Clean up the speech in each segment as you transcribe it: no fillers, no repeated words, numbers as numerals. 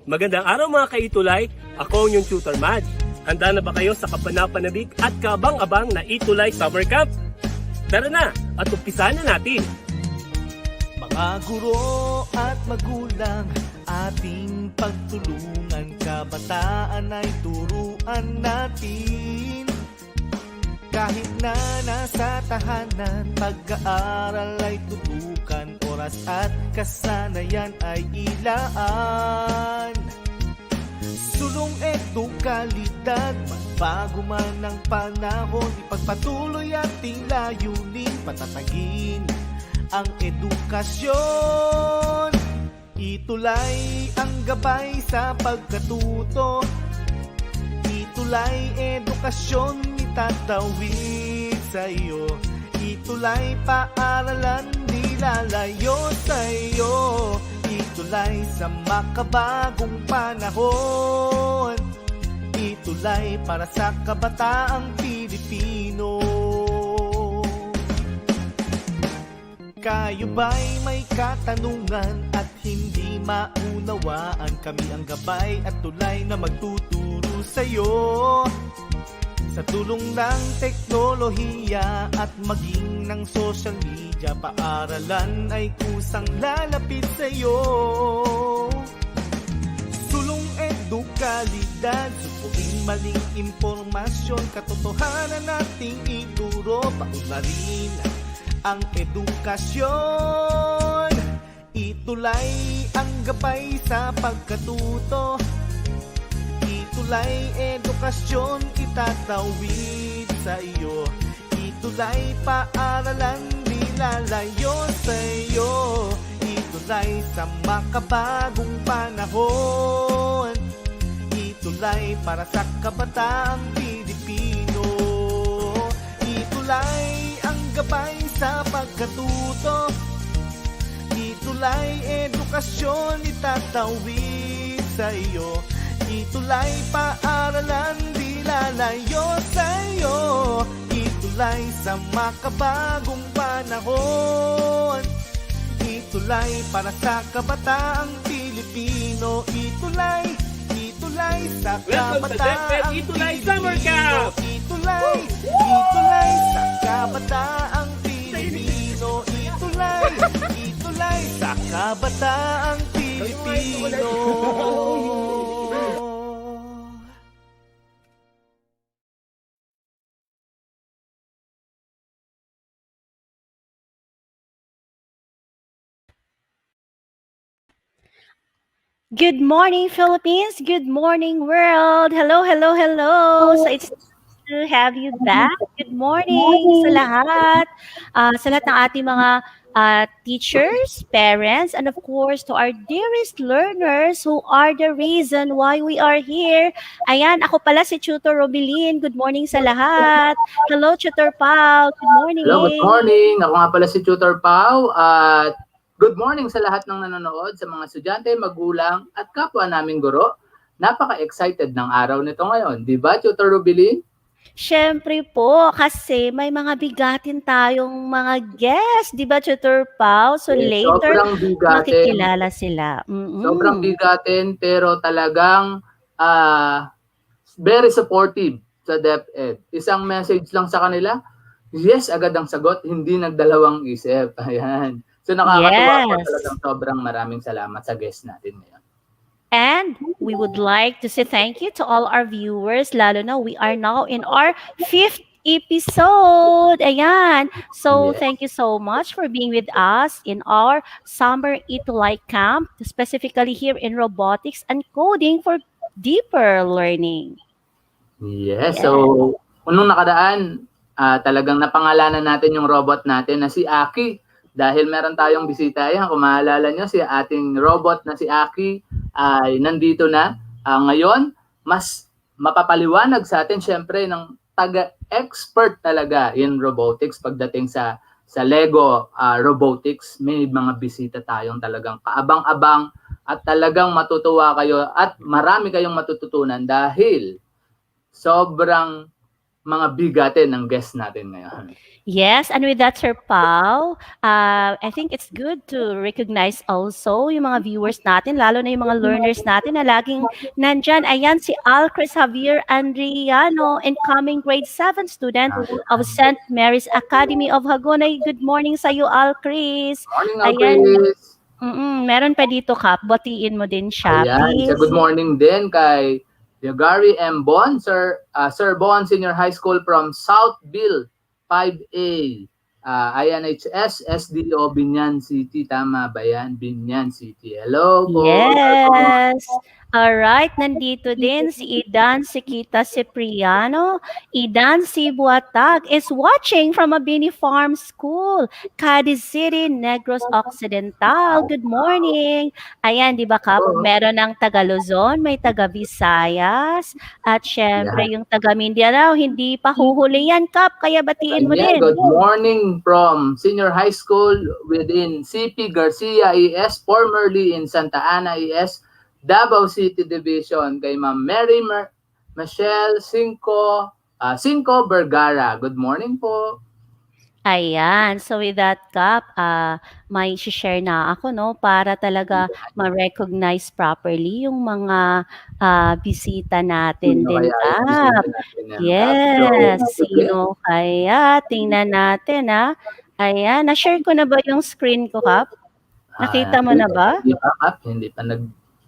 Magandang araw mga ka-ETUlay, ako ang inyong tutor Madge. Handa na ba kayo sa kapanapanabik at kabang-abang na ETUlay Summer Camp? Tara na at umpisahan na natin! Mga guro at magulang, ating pagtulungan, kabataan ay turuan natin. Kahit na nasa tahanan, pag-aaral ay tutukan, oras at kasanayan ay ilaan. Sulong edukalidad, magbago man ang panahon, ipagpatuloy ating layunin, patatagin ang edukasyon. ETUlay ang gabay sa pagkatuto, ETUlay edukasyon itatawid sa iyo. ETUlay paaralan di lalayo sa iyo. ETUlay sa makabagong panahon, ETUlay para sa kabataang Pilipino. Kayo ba'y may katanungan at hindi maunawaan? Kami ang gabay at tulay na magtuturo sa'yo. Sa tulong ng teknolohiya at maging ng social media, paaralan ay kusang lalapit sa'yo. Sulong edukalidad, supuin maling impormasyon, katotohanan nating ituro, paunlarin ang edukasyon. ETUlay ang gabay sa pagkatuto, ETUlay edukasyon itatawid sa iyo. ETUlay paaralan di lalayo sa iyo. ETUlay sa makabagong panahon, ETUlay para sa kabataang Pilipino. ETUlay ang gabay sa pagkatuto, ETUlay edukasyon itatawid sa iyo. ETUlay paaralan di lalayo sa iyo. ETUlay sa makabagong panahon, ETUlay para sa kabataang Pilipino. ETUlay, ETUlay sa Welcome sa DepEd kabataang ETUlay Pilipino. Summer Camp! ETUlay, ETUlay sa kabataang Pilipino. ETUlay, ETUlay sa kabataang Pilipino. Good morning, Philippines. Good morning, world. Hello, hello, hello. So it's nice to have you back. Good morning sa lahat. Sa lahat ng ating mga teachers, parents, and of course to our dearest learners who are the reason why we are here. Ayan, ako pala si Tutor Robilin. Good morning sa lahat. Hello, Tutor Pao. Good morning. Hello, good morning. Ako nga pala si Tutor Pao at good morning sa lahat ng nanonood, sa mga estudyante, magulang at kapwa naming guro. Napaka-excited ng araw nito ngayon. Di ba, Tutor Rubilin? Siyempre po, kasi may mga bigatin tayong mga guests, di ba, Tutor Pao? So later, Sobrang bigatin. makikilala sila. Sobrang bigatin, pero talagang very supportive sa DepEd. Isang message lang sa kanila, yes, agad ang sagot, hindi nagdalawang isip. Ayan. So nakakatuwa po, Yes. talagang sobrang maraming salamat sa guest natin ngayon. And we would like to say thank you to all our viewers, lalo na we are now in our 5th episode. Ayan. So Yes. thank you so much for being with us in our Summer ETUlay Camp, specifically here in Robotics and Coding for Deeper Learning. Yes. So nung nakadaan, talagang napangalanan natin yung robot natin na si Aki. Dahil meron tayong bisita, yan, kung maalala nyo, si ating robot na si Aki ay nandito na. Ngayon, mas mapapaliwanag sa atin, syempre, ng taga-expert talaga in robotics pagdating sa Lego robotics. May mga bisita tayong talagang kaabang-abang at talagang matutuwa kayo at marami kayong matututunan dahil sobrang mga bigatin ng guest natin ngayon. Yes, and with that, Sir Pao, I think it's good to recognize also yung mga viewers natin, lalo na yung mga learners natin na laging nandyan. Ayan, si Alcris Javier Andriano, incoming grade 7 student of St. Mary's Academy of Hagonay. Good morning sa iyo, Alcris. Morning, Ayan, Alcris. meron pa dito, Kap. Batiin mo din siya, Ayan, please. good morning din kay Gary M. Bon, Sir Bon Senior High School from Southville 5A. INHS, SDO, Binyan City. Tama ba yan? Binyan City. Hello po. Yes. Alright, nandito din si Idan Sikita Cipriano. Idan Sibuatag is watching from Mabini Farm School, Cadiz City, Negros Occidental. Good morning. Ayan, di ba Kap? Meron ng taga Luzon, may taga Visayas, at syempre yung taga Mindanao, hindi pa huhuli yan, Kap, kaya batiin mo din. Good morning from Senior High School within CP Garcia ES, formerly in Santa Ana ES, Davao City Division, kay Ma'am Mary Michelle Cinco Vergara. Good morning po. Ayan. So with that, Kap, may share na ako, no, para talaga ma-recognize properly yung mga bisita natin din, Kap. Yes. Sino kaya? Tingnan natin, ha. Ayan. Na-share ko na ba yung screen ko, Kap? Nakita mo na ba? Hindi pa, Kap. Hindi pa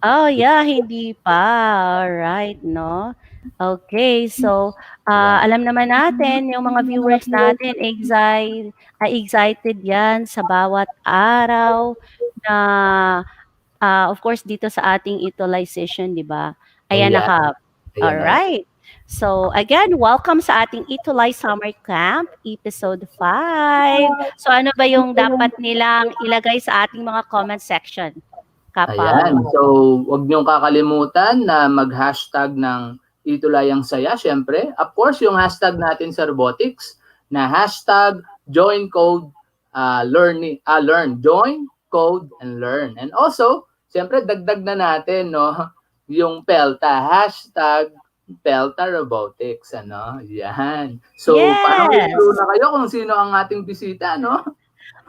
Oh, yeah, hindi pa. Alright, no? Okay, so alam naman natin, yung mga viewers natin, excited yan sa bawat araw na, of course, dito sa ating ETUlay session, di ba? Ayan na, Kap. Alright. So, again, welcome sa ating ETUlay Summer Camp, Episode 5. So, ano ba yung dapat nilang ilagay sa ating mga comment section? Ayan. So, wag niyong kakalimutan na mag-hashtag ng ETUlay ang saya, syempre. Of course, yung hashtag natin sa robotics na hashtag join code learn. Join code and learn. And also, syempre, dagdag na natin, no, yung PELTA, hashtag PELTA Robotics, ano? Yan. So, parang clue na kayo kung sino ang ating bisita, no?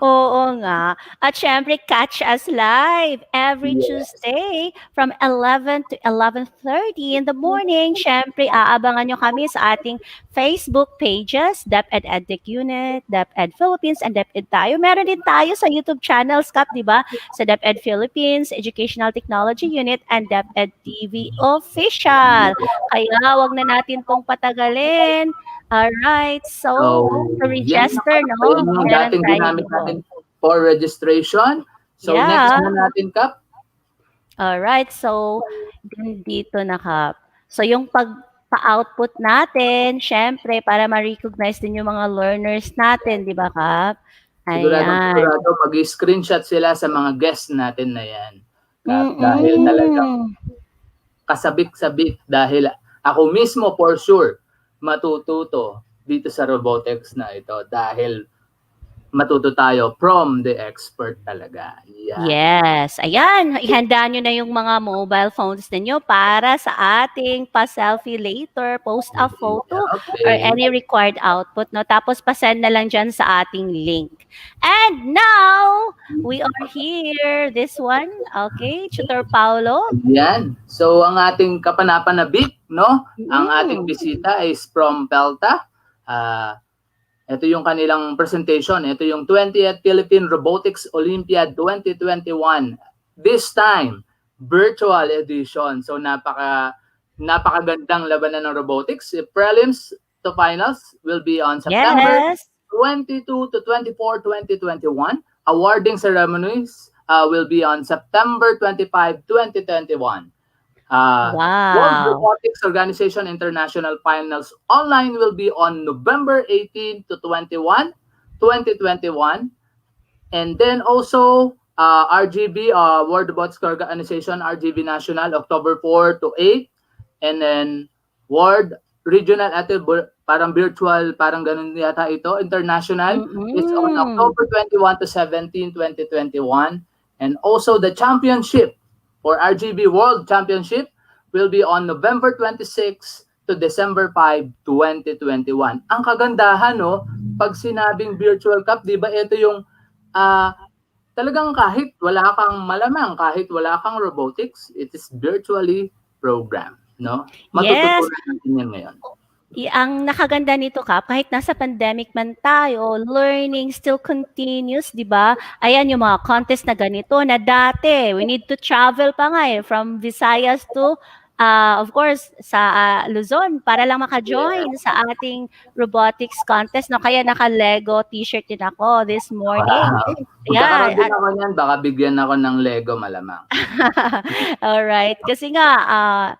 Oo nga. At syempre, catch us live every Tuesday from 11 to 11:30 in the morning. Syempre, aabangan nyo kami sa ating Facebook pages, DepEd-EdTech Unit, DepEd Philippines, and DepEd tayo. Meron din tayo sa YouTube channels, Kap, di ba? Sa DepEd Philippines, Educational Technology Unit, and DepEd TV Official. Kaya wag na natin pong patagalin. Alright, so to register, no? Yung dating ginamit natin for registration. So next na natin, Kap. Alright, so dito na, Kap. So yung pagpa-output natin, syempre, para ma-recognize din yung mga learners natin, di ba, Kap? Ayan. Sigurado mag-screenshot sila sa mga guests natin na yan. Kap, dahil talagang kasabik-sabik. Dahil ako mismo, for sure, matututo dito sa robotics na ito dahil matuto tayo from the expert talaga. Yeah. Yes. Ayan, ihanda nyo na yung mga mobile phones ninyo para sa ating pa-selfie later, post a photo or any required output. No? Tapos pasend na lang dyan sa ating link. And now, we are here. This one, okay, Tutor Paulo. Yan. So, ang ating kapanapanabik, no? Ang ating bisita is from PELTA. Ito yung kanilang presentation. Ito yung 20th Philippine Robotics Olympiad 2021. This time, virtual edition. So, napakagandang labanan ng robotics. Prelims to finals will be on September 22 to 24, 2021. Awarding ceremonies will be on September 25, 2021. World Robotics Organization International Finals online will be on November 18 to 21, 2021. And then also RGB, World Robotics Organization, RGB National, October 4 to 8. And then World Regional, parang virtual, parang ganun yata ito, international, is on October 21 to 17, 2021. And also the championship for RGB World Championship will be on November 26 to December 5, 2021. Ang kagandahan, no, pag sinabing virtual camp, di ba ito yung talagang kahit wala kang malamang, kahit wala kang robotics, it is virtually programmed, no? Yes. Matututunan natin yan ngayon. Ang nakaganda nito, Kap, kahit nasa pandemic man tayo, learning still continues, di ba? Ayan yung mga contest na ganito na dati, we need to travel pa nga from Visayas to, of course, sa Luzon para lang maka-join sa ating robotics contest. No? Kaya naka-Lego t-shirt din ako this morning. Wow. Magkakaroon din ako niyan, baka bigyan ako ng Lego malamang. Alright. Kasi nga,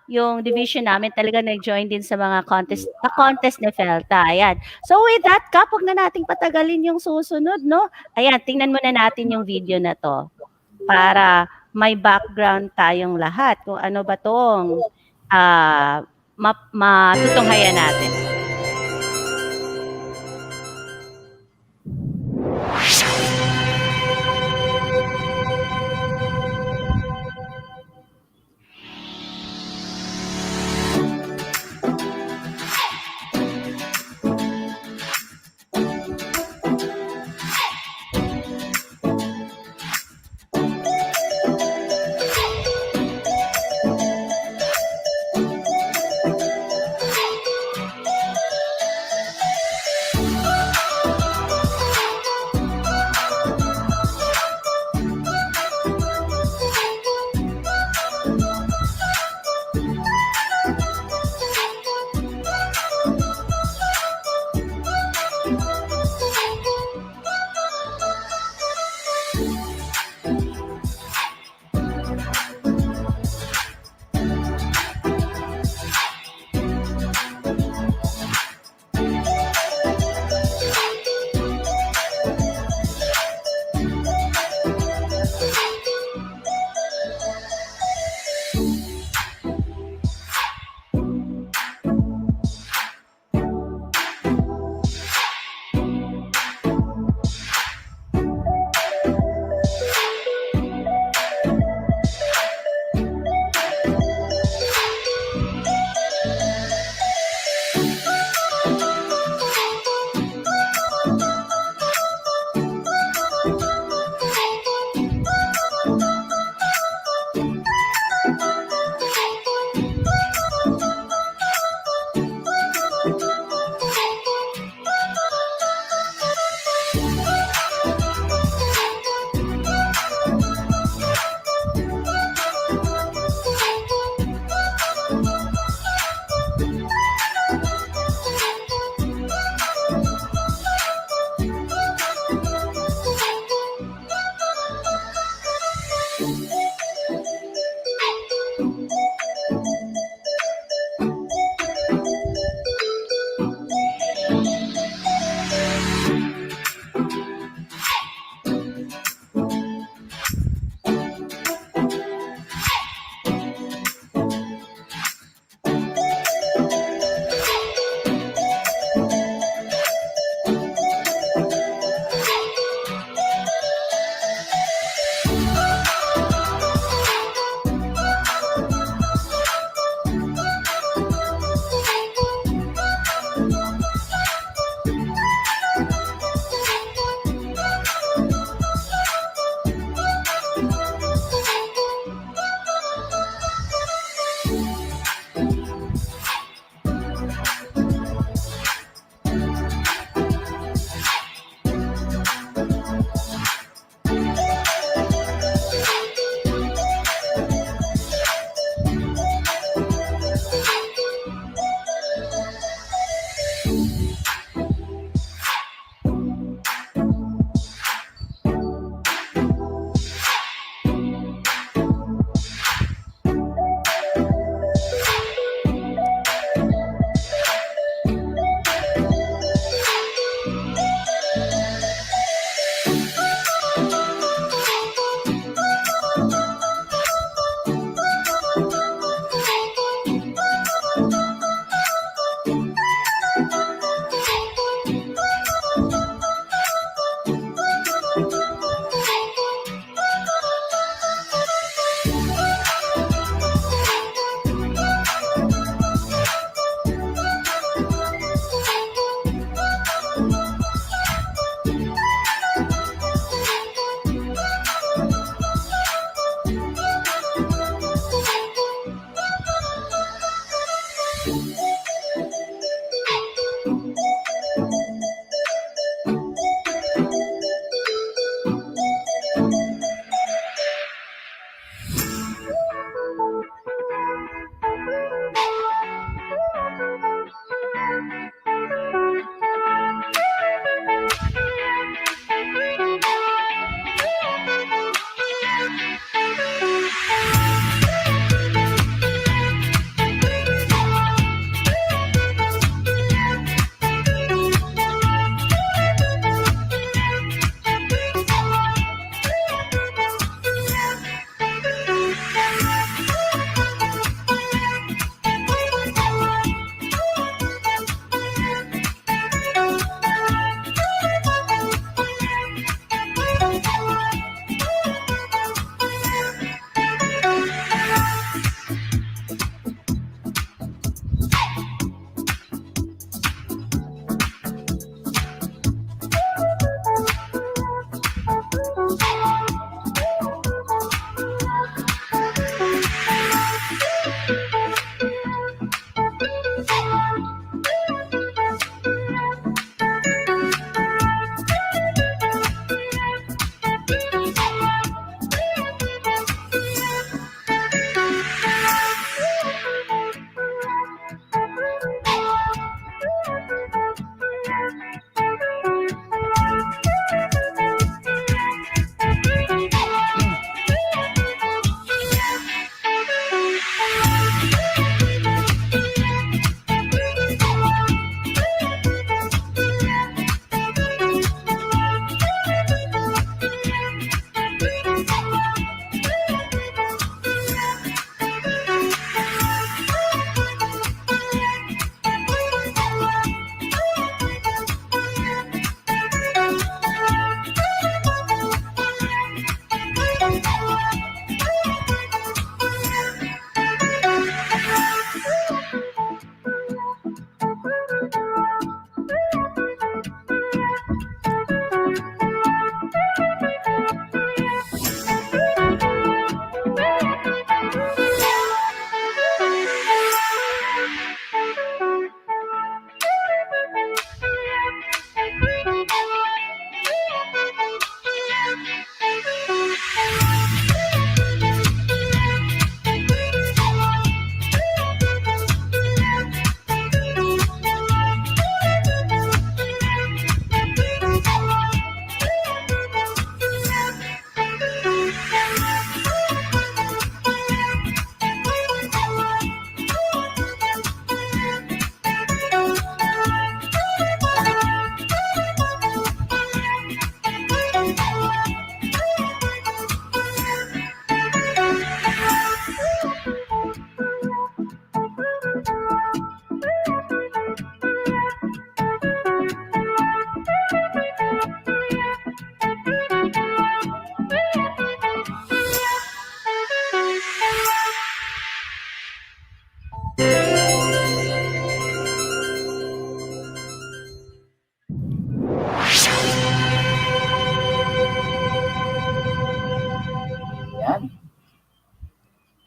yung division namin talaga nag-join din sa mga contest ni Felta. Ayan. So with that, Kap, huwag na nating patagalin yung susunod, no? Ayan, tingnan muna natin yung video na to para may background tayong lahat kung ano ba tong matutunghayan natin.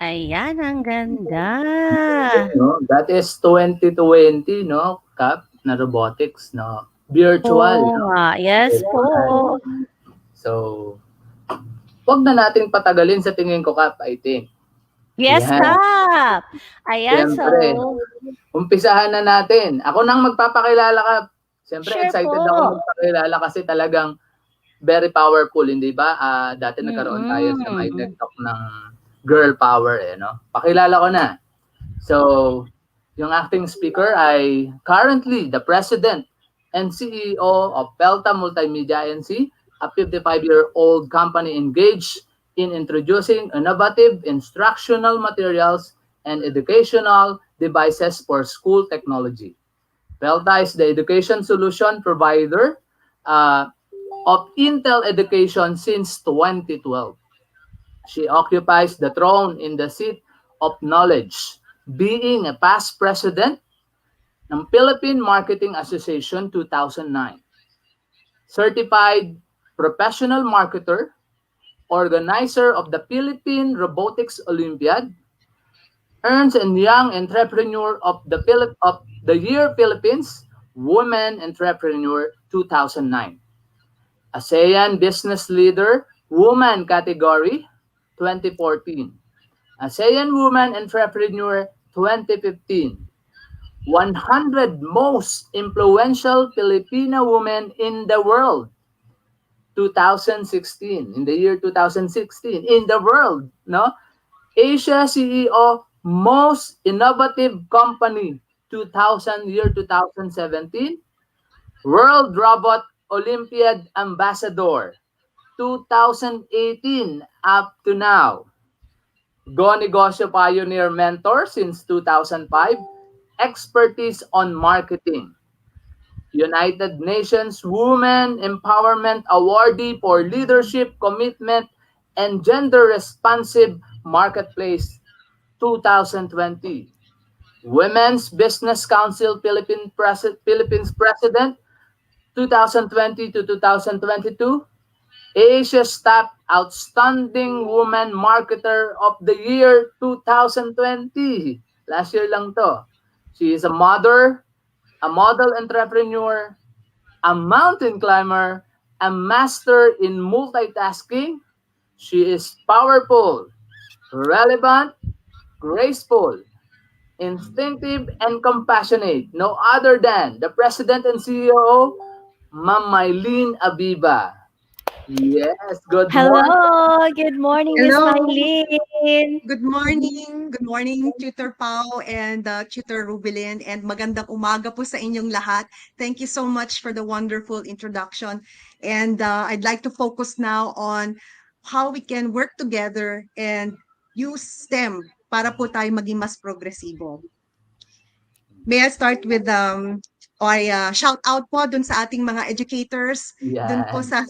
Ayan, ang ganda. No? That is 2020, no? Cap na robotics, no? Virtual, Oo no? nga, yes po. So, wag na nating patagalin sa tingin ko, Cap, I think. Yes, Yan. Kap. Ayan, so, Siyempre, umpisahan na natin. Ako nang magpapakilala, Cap. Siyempre, sure excited po. ako magpakilala kasi talagang very powerful, hindi ba? Dati nagkaroon tayo sa may Mm-mm. talk ng girl power, no? Pakilala ko na. So, yung acting speaker ay currently the president and CEO of Pelta Multimedia NC, a 55-year-old company engaged in introducing innovative instructional materials and educational devices for school technology. Pelta is the education solution provider of Intel Education since 2012. She occupies the throne in the seat of knowledge, being a past president ng Philippine Marketing Association 2009, certified professional marketer, organizer of the Philippine Robotics Olympiad, earns and Young Entrepreneur of the Year Philippines Women Entrepreneur 2009. ASEAN Business Leader Woman category 2014. ASEAN Woman Entrepreneur 2015. 100 most influential Filipina women in the world 2016, in the year 2016, in the world, no? Asia CEO most innovative company 2017, World Robot Olympiad Ambassador 2018 up to now. Go Negosyo Pioneer Mentor since 2005, expertise on marketing. United Nations Women Empowerment Awardee for Leadership, Commitment, and Gender Responsive Marketplace 2020. Women's Business Council Philippines President 2020 to 2022. Asia's Top Outstanding Woman Marketer of the Year 2020. Last year lang to. She is a mother, a model entrepreneur, a mountain climber, a master in multitasking. She is powerful, relevant, graceful, instinctive, and compassionate. No other than the President and CEO, Ma'am Mylene Abiba. Yes, good morning. Hello, good morning, Miss Hello. Mylene. Good morning. Good morning, Tutor Pau and Tutor Rubilin. And magandang umaga po sa inyong lahat. Thank you so much for the wonderful introduction. And I'd like to focus now on how we can work together and use STEM para po tayo maging mas progresibo. May I start with shout out po dun sa ating mga educators, dun po Yan. sa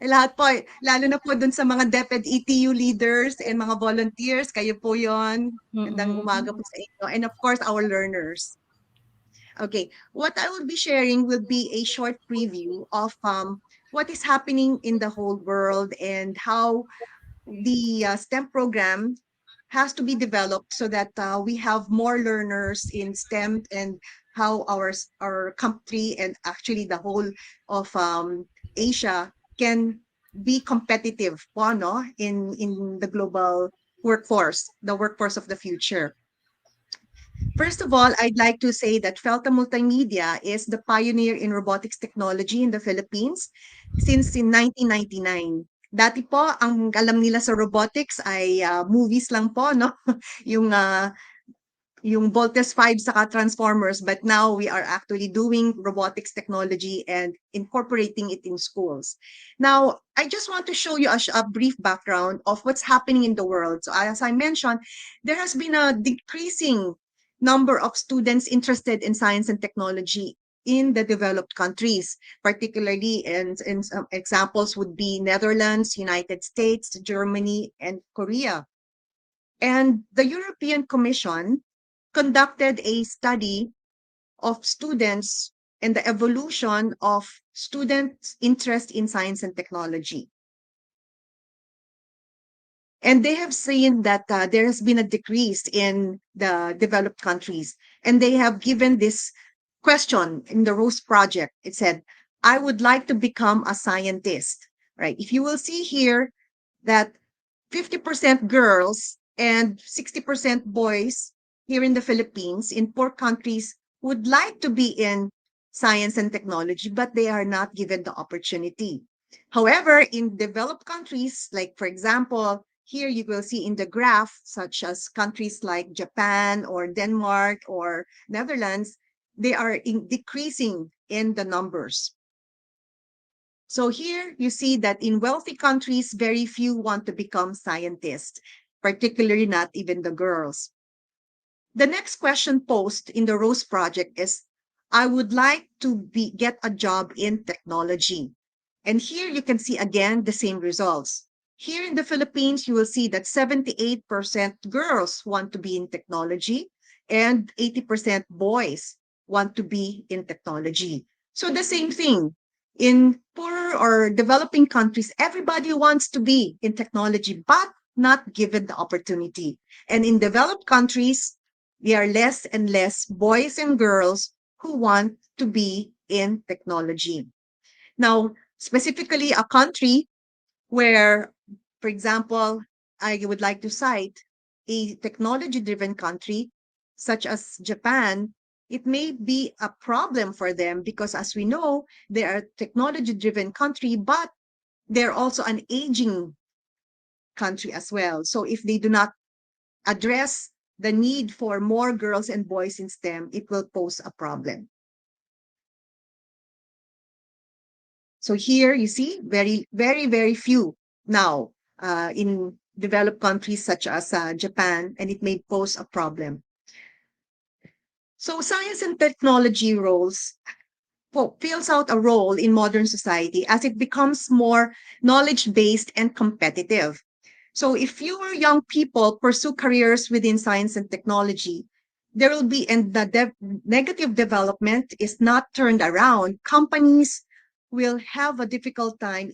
lahat po, lalo na po dun sa mga DepEd ETU leaders and mga volunteers, kayo po yon. Gandang umaga po sa inyo. And of course, our learners. Okay, what I will be sharing will be a short preview of what is happening in the whole world and how the STEM program has to be developed so that we have more learners in STEM and how our country and actually the whole of Asia can be competitive po, no? in the global workforce, the workforce of the future. First of all, I'd like to say that Felta Multimedia is the pioneer in robotics technology in the Philippines since in 1999. Dati po, ang alam nila sa robotics ay movies lang po, no? yung Voltes 5 saka Transformers, but now we are actually doing robotics technology and incorporating it in schools. Now, I just want to show you a brief background of what's happening in the world. So as I mentioned, there has been a decreasing number of students interested in science and technology in the developed countries, particularly in some examples would be Netherlands, United States, Germany, and Korea. And the European Commission conducted a study of students and the evolution of students' interest in science and technology. And they have seen that there has been a decrease in the developed countries. And they have given this question in the Rose Project. It said, I would like to become a scientist, right? If you will see here that 50% girls and 60% boys here in the Philippines, in poor countries, would like to be in science and technology, but they are not given the opportunity. However, in developed countries, like for example, here you will see in the graph, such as countries like Japan or Denmark or Netherlands, they are decreasing in the numbers. So here you see that in wealthy countries, very few want to become scientists, particularly not even the girls. The next question posed in the Rose Project is, I would like to get a job in technology. And here you can see again the same results. Here in the Philippines, you will see that 78% girls want to be in technology and 80% boys want to be in technology. So the same thing. In poorer or developing countries, everybody wants to be in technology, but not given the opportunity. And in developed countries, there are less and less boys and girls who want to be in technology. Now, specifically a country where, for example, I would like to cite a technology-driven country such as Japan. It may be a problem for them because, as we know, they are a technology-driven country, but they're also an aging country as well. So if they do not address the need for more girls and boys in STEM, it will pose a problem. So here you see very, very, very few now in developed countries such as Japan, and it may pose a problem. So science and technology roles fills out a role in modern society as it becomes more knowledge-based and competitive. So if fewer young people pursue careers within science and technology, there will be, and the negative development is not turned around, companies will have a difficult time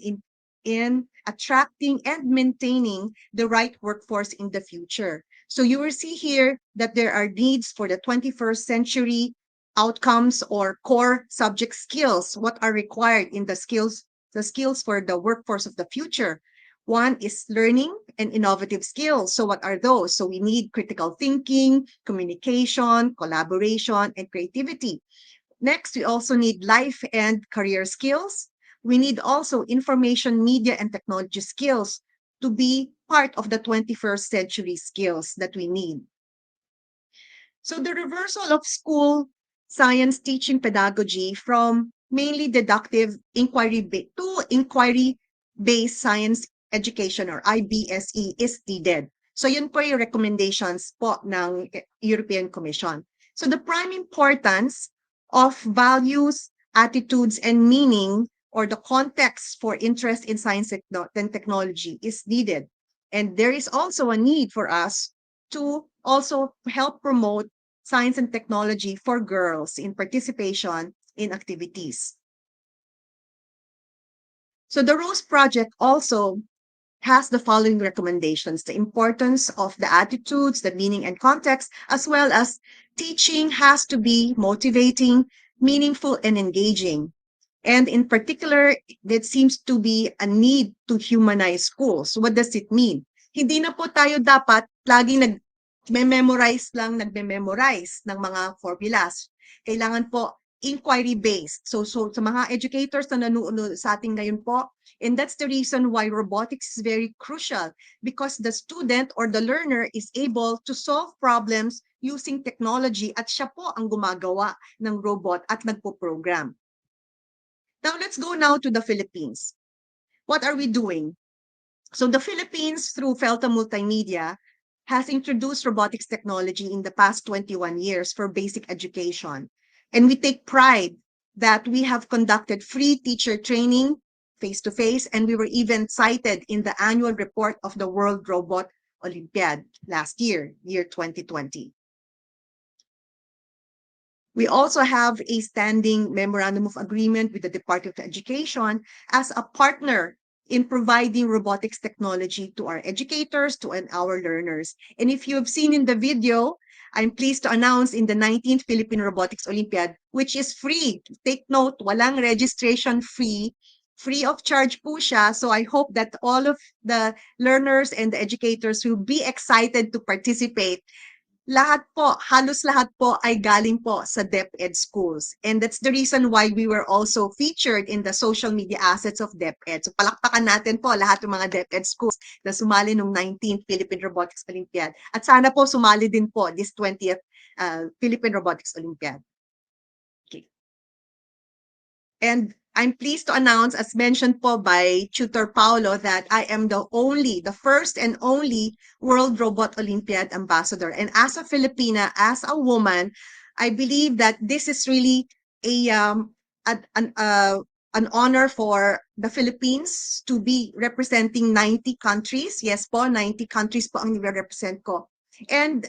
in attracting and maintaining the right workforce in the future. So you will see here that there are needs for the 21st century outcomes or core subject skills. What are required in the skills for the workforce of the future? One is learning and innovative skills. So what are those? So we need critical thinking, communication, collaboration, and creativity. Next, we also need life and career skills. We need also information, media, and technology skills to be part of the 21st century skills that we need. So the reversal of school science teaching pedagogy from mainly deductive inquiry to inquiry-based science education or IBSE is needed. So yun po yung recommendations po ng European Commission. So the prime importance of values, attitudes, and meaning or the context for interest in science and technology is needed. And there is also a need for us to also help promote science and technology for girls in participation in activities. So the Rose Project also has the following recommendations: the importance of the attitudes, the meaning and context, as well as teaching has to be motivating, meaningful, and engaging. And in particular, there seems to be a need to humanize schools. What does it mean? Hindi na po tayo dapat laging nagme-memorize ng mga formulas. Kailangan po inquiry-based. So sa mga educators na nanonood sa ating ngayon po, and that's the reason why robotics is very crucial, because the student or the learner is able to solve problems using technology at siya po ang gumagawa ng robot at nagpo-program. Now, let's go now to the Philippines. What are we doing? So the Philippines, through Felta Multimedia, has introduced robotics technology in the past 21 years for basic education. And we take pride that we have conducted free teacher training face-to-face, and we were even cited in the annual report of the World Robot Olympiad last year, year 2020. We also have a standing memorandum of agreement with the Department of Education as a partner in providing robotics technology to our educators, to our learners. And if you have seen in the video, I'm pleased to announce in the 19th Philippine Robotics Olympiad, which is free. Take note, walang registration fee. Free of charge po siya. So I hope that all of the learners and the educators will be excited to participate. Lahat po, halos lahat po ay galing po sa DepEd schools. And that's the reason why we were also featured in the social media assets of DepEd. So palakpakan natin po lahat ng mga DepEd schools na sumali nung 19th Philippine Robotics Olympiad. At sana po sumali din po this 20th Philippine Robotics Olympiad. Okay. And I'm pleased to announce, as mentioned po by Tutor Paulo, that I am the first and only World Robot Olympiad Ambassador. And as a Filipina, as a woman, I believe that this is really an honor for the Philippines to be representing 90 countries. Yes po, 90 countries po ang nire-represent ko. And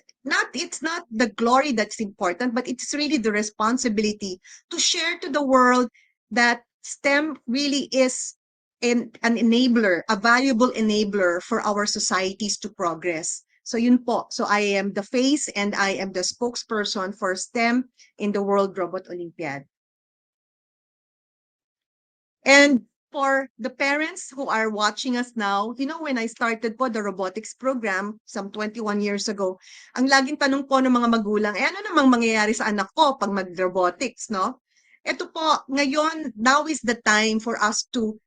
it's not the glory that's important, but it's really the responsibility to share to the world that STEM really is an enabler, a valuable enabler for our societies to progress. So yun po. So I am the face and I am the spokesperson for STEM in the World Robot Olympiad. And for the parents who are watching us now, when I started po the robotics program some 21 years ago, ang laging tanong po ng mga magulang, ano namang mangyayari sa anak ko pag mag-robotics, no? Ito po, ngayon, now is the time for us to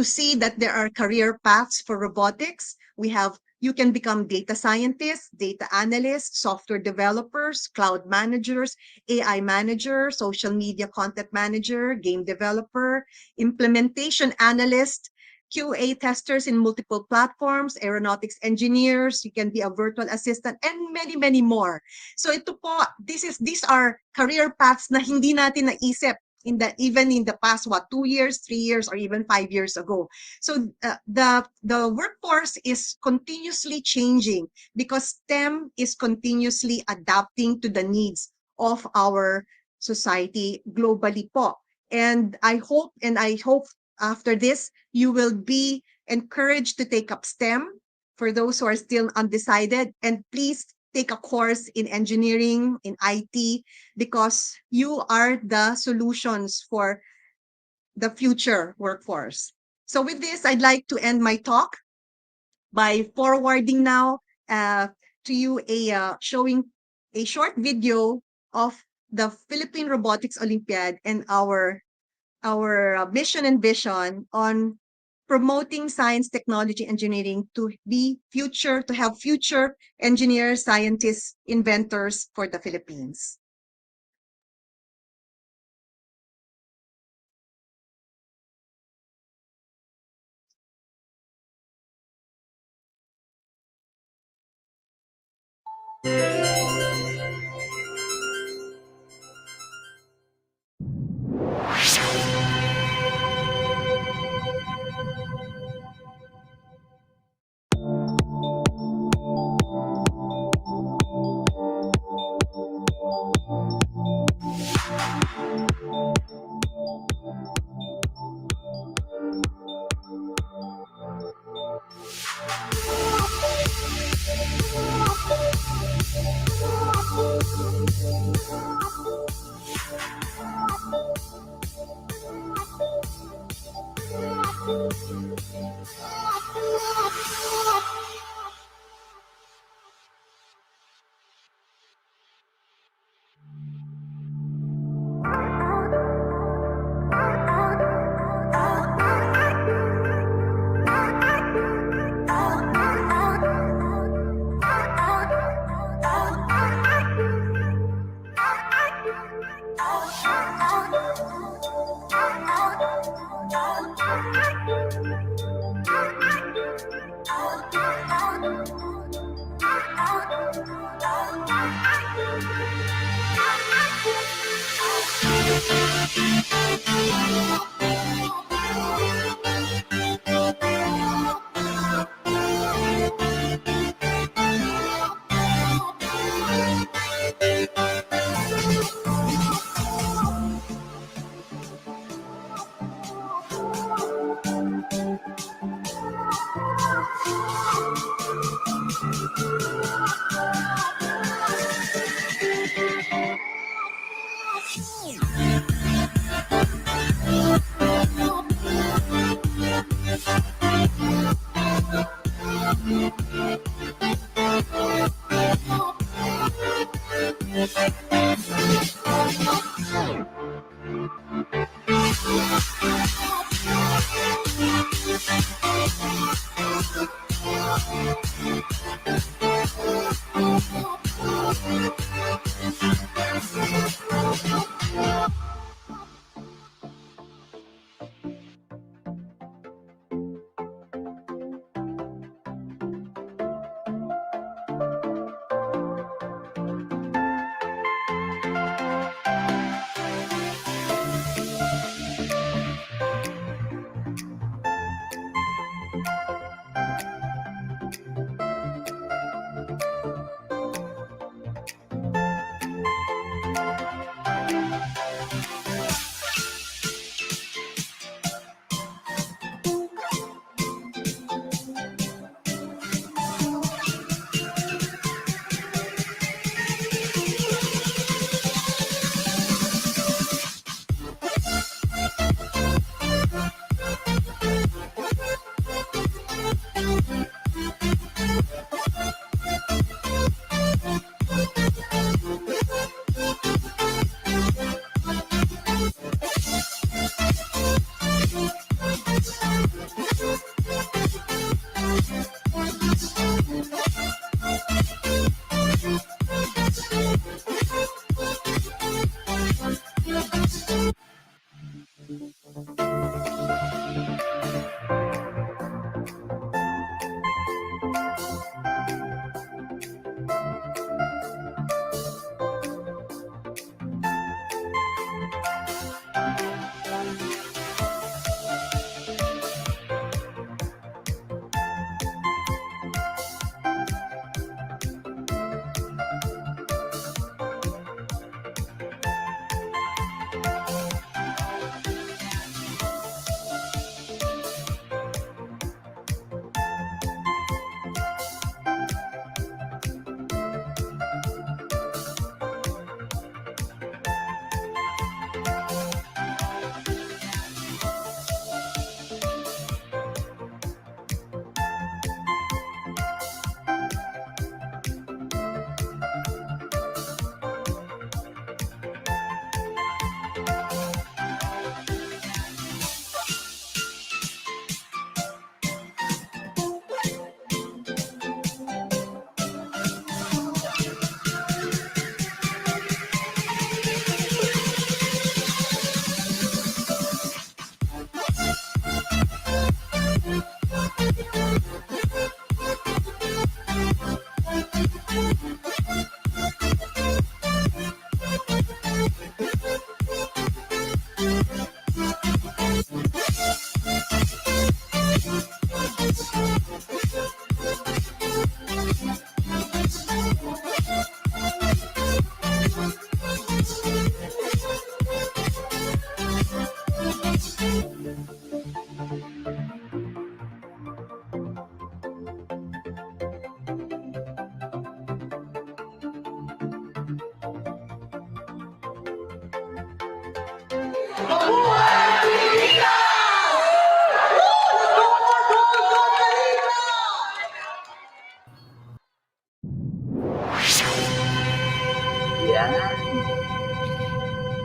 see that there are career paths for robotics. You can become data scientists, data analysts, software developers, cloud managers, AI manager, social media content manager, game developer, implementation analyst, QA testers in multiple platforms, aeronautics engineers, you can be a virtual assistant, and many, many more. So ito po, these are career paths na hindi natin naisip even in the past 2 years, 3 years, or even 5 years ago. So the workforce is continuously changing because STEM is continuously adapting to the needs of our society globally po. And I hope after this, you will be encouraged to take up STEM for those who are still undecided. And please take a course in engineering, in IT, because you are the solutions for the future workforce. So with this, I'd like to end my talk by forwarding now to you showing a short video of the Philippine Robotics Olympiad and our mission and vision on promoting science, technology, engineering to have future engineers, scientists, inventors for the Philippines.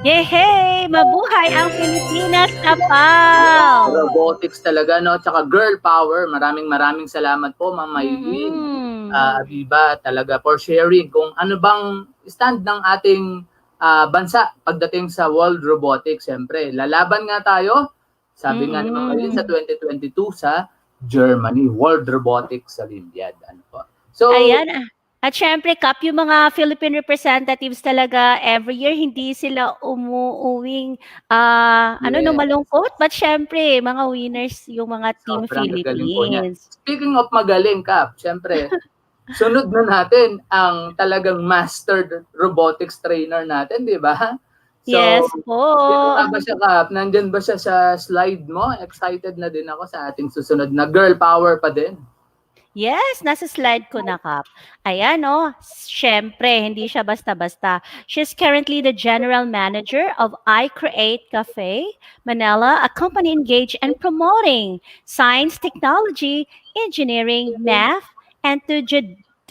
Yehey! Mabuhay ang Pilipinas, Kapaw! Robotics talaga, no? Tsaka girl power. Maraming salamat po, Ma'am Maylin. Abiba, talaga for sharing kung ano bang stand ng ating bansa pagdating sa World Robotics. Siyempre, lalaban nga tayo, sabi nga ni Ma'am Maylin, sa 2022 sa Germany, World Robotics Olympiad. Ano po? So, Ayan. At syempre, Kap, yung mga Philippine representatives talaga, every year, hindi sila umuuwing, malungkot. But syempre, mga winners yung mga Team sobrang gagaling po niya. Philippines. Speaking of magaling, Kap, syempre, sunod na natin ang talagang mastered robotics trainer natin, di ba? So, Yes po. Sino ba siya, Kap? Nandyan ba siya sa slide mo? Excited na din ako sa ating susunod na girl power pa din. Yes, nasa slide ko na, Kap. Ayan, syempre, hindi siya basta-basta. She's currently the general manager of iCreate Cafe, Manila, a company engaged in promoting science, technology, engineering, math, and to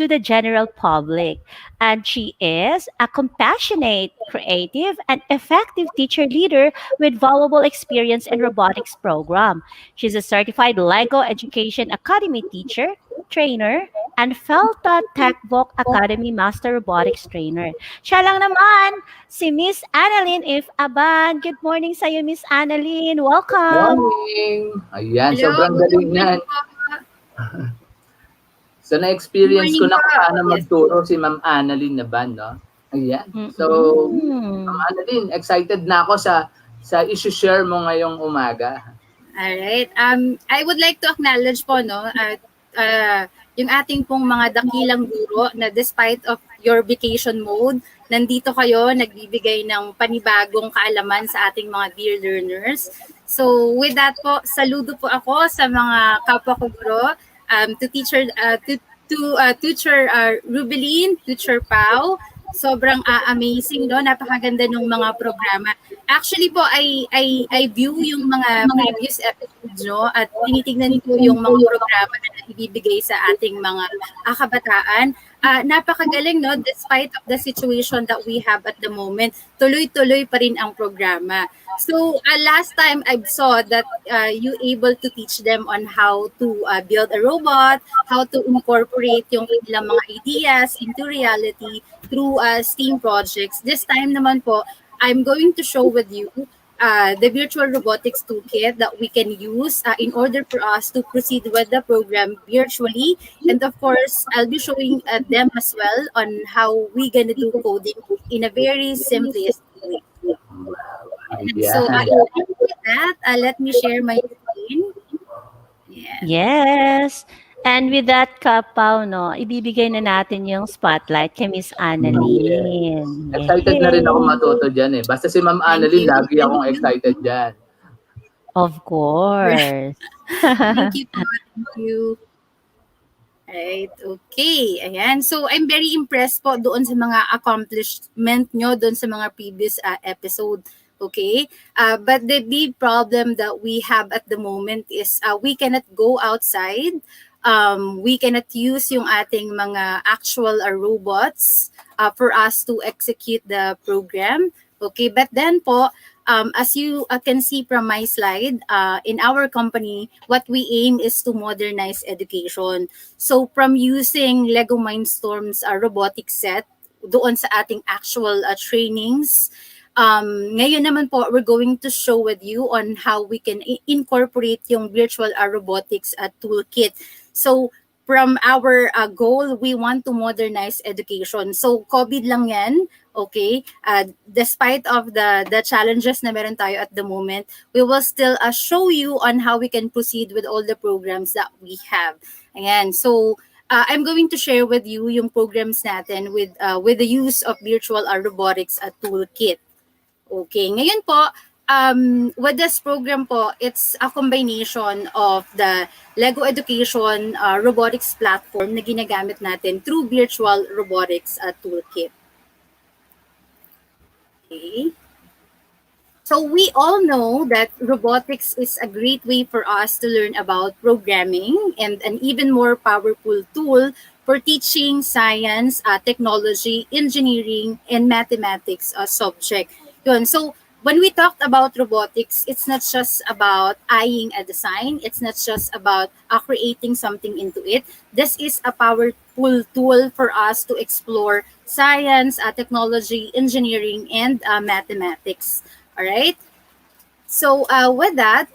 the general public. And she is a compassionate, creative, and effective teacher leader with valuable experience in robotics program. She's a certified LEGO Education Academy teacher, Trainer and Felta TechVoc Academy Master Robotics Trainer. Siya lang naman, si Miss Annalyn If Aban. Good morning sa iyo, Miss Annalyn. Welcome. Morning! Ayan, Hello, sobrang good galing morning yan. po. So, na-experience ko Good na morning kung po. paano Yes. magturo si Ma'am Annalyn Naban, no? Ayan. So, Ma'am Annalyn, excited na ako sa issue-share mo ngayong umaga. Alright. I would like to acknowledge po, no, yung ating pong mga dakilang guro na despite of your vacation mode, nandito kayo, nagbibigay ng panibagong kaalaman sa ating mga dear learners. So, with that po, saludo po ako sa mga kapwa ko guro, to teacher Rubeline, teacher Pau. Sobrang amazing, no? Napakaganda ng mga programa. Actually po, I view yung mga previous episodes, no? At tinitignan ko yung mga programa na ibibigay sa ating mga kabataan. Napakagaling, no? Despite of the situation that we have at the moment, tuloy-tuloy pa rin ang programa. So, last time I saw that you able to teach them on how to build a robot, how to incorporate yung ilang mga ideas into reality through STEAM projects. This time naman po, I'm going to show with you the virtual robotics toolkit that we can use in order for us to proceed with the program virtually. And of course, I'll be showing them as well on how we gonna do coding in a very simplest way. So with that, let me share my screen. Yeah. Yes. And with that, Kapaw, no, ibibigay na natin yung spotlight kay Miss Annalyn. Excited na rin ako Yay! matuto dyan eh. Basta si Ma'am Annalyn, you. lagi akong excited dyan. Of course. Thank you po. Thank you. Right, okay. Ayan. So, I'm very impressed po doon sa mga accomplishment nyo doon sa mga previous episode. Okay? But the big problem that we have at the moment is we cannot go outside. We cannot use yung ating mga actual robots for us to execute the program. Okay? But then po, as you can see from my slide, in our company, what we aim is to modernize education. So from using Lego Mindstorm's robotics set doon sa ating actual trainings, ngayon naman po, we're going to show with you on how we can incorporate yung virtual robotics toolkit. So from our goal, we want to modernize education. So COVID lang yan. Okay, despite of the challenges na meron tayo at the moment, we will still show you on how we can proceed with all the programs that we have. Ayan, so I'm going to share with you yung programs natin with the use of virtual robotics toolkit. Okay, ngayon po, with this program po, it's a combination of the Lego Education robotics platform na ginagamit natin through virtual robotics toolkit. Okay. So we all know that robotics is a great way for us to learn about programming and an even more powerful tool for teaching science, technology, engineering, and mathematics subject. Yun. So when we talked about robotics, it's not just about eyeing a design. It's not just about creating something into it. This is a powerful tool for us to explore science, technology, engineering, and mathematics. All right? So with that,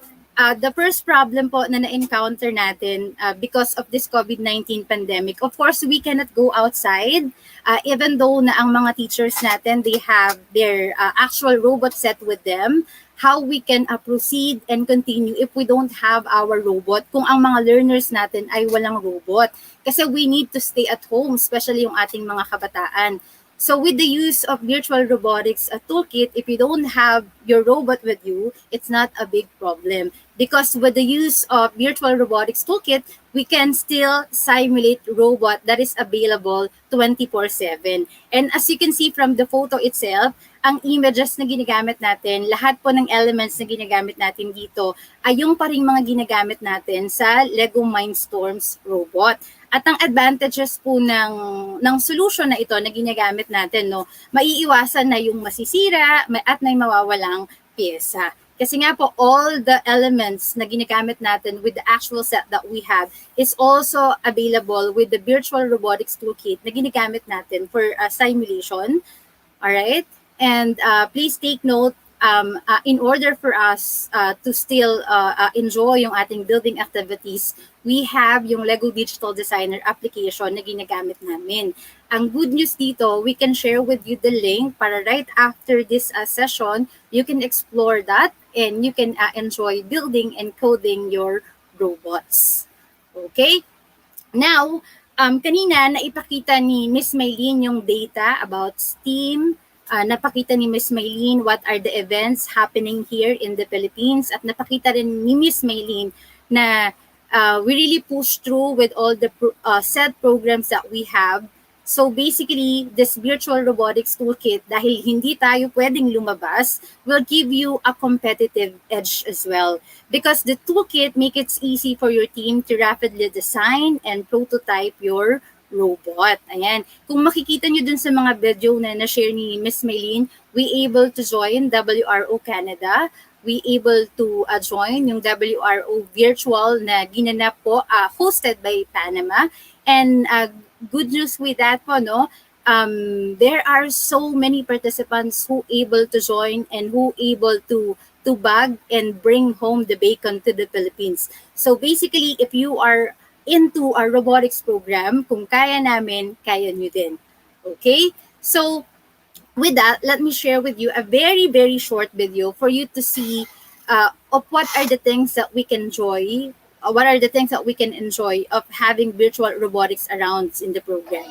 the first problem po na na-encounter natin because of this COVID-19 pandemic, of course, we cannot go outside. Even though na ang mga teachers natin, they have their actual robot set with them, how we can proceed and continue if we don't have our robot kung ang mga learners natin ay walang robot. Kasi we need to stay at home, especially yung ating mga kabataan. So with the use of virtual robotics toolkit, if you don't have your robot with you, it's not a big problem. Because with the use of virtual robotics toolkit, we can still simulate robot that is available 24/7. And as you can see from the photo itself, ang images na ginagamit natin, lahat po ng elements na ginagamit natin dito ay yung pa ring mga ginagamit natin sa Lego Mindstorms robot. At ang advantages po ng solution na ito na ginagamit natin, no, maiiwasan na yung masisira at may mawawalang pyesa. Kasi nga po, all the elements na ginagamit natin with the actual set that we have is also available with the virtual robotics toolkit na ginagamit natin for simulation. All right? And please take note, in order for us to still enjoy yung ating building activities, we have yung Lego Digital Designer application na ginagamit namin. Ang good news dito, we can share with you the link para right after this session, you can explore that and you can enjoy building and coding your robots. Okay? Now, kanina naipakita ni Miss Maylene yung data about STEAM. Napakita ni Miss Maylene what are the events happening here in the Philippines. At napakita rin ni Miss Maylene na we really push through with all the set programs that we have. So basically, this virtual robotics toolkit, dahil hindi tayo pwedeng lumabas, will give you a competitive edge as well. Because the toolkit makes it easy for your team to rapidly design and prototype your robot. Ayan. Kung makikita nyo dun sa mga video na na-share ni Miss Maylene, we able to join WRO Canada. We able to join yung WRO virtual na ginanap po, hosted by Panama. And good news with that po, no? There are so many participants who able to join and who able to bag and bring home the bacon to the Philippines. So basically, if you are into our robotics program, kung kaya namin, kaya nyo din. Okay? So, with that, let me share with you a very, very short video for you to see of what are the things that we can enjoy, what are the things that we can enjoy of having virtual robotics around in the program.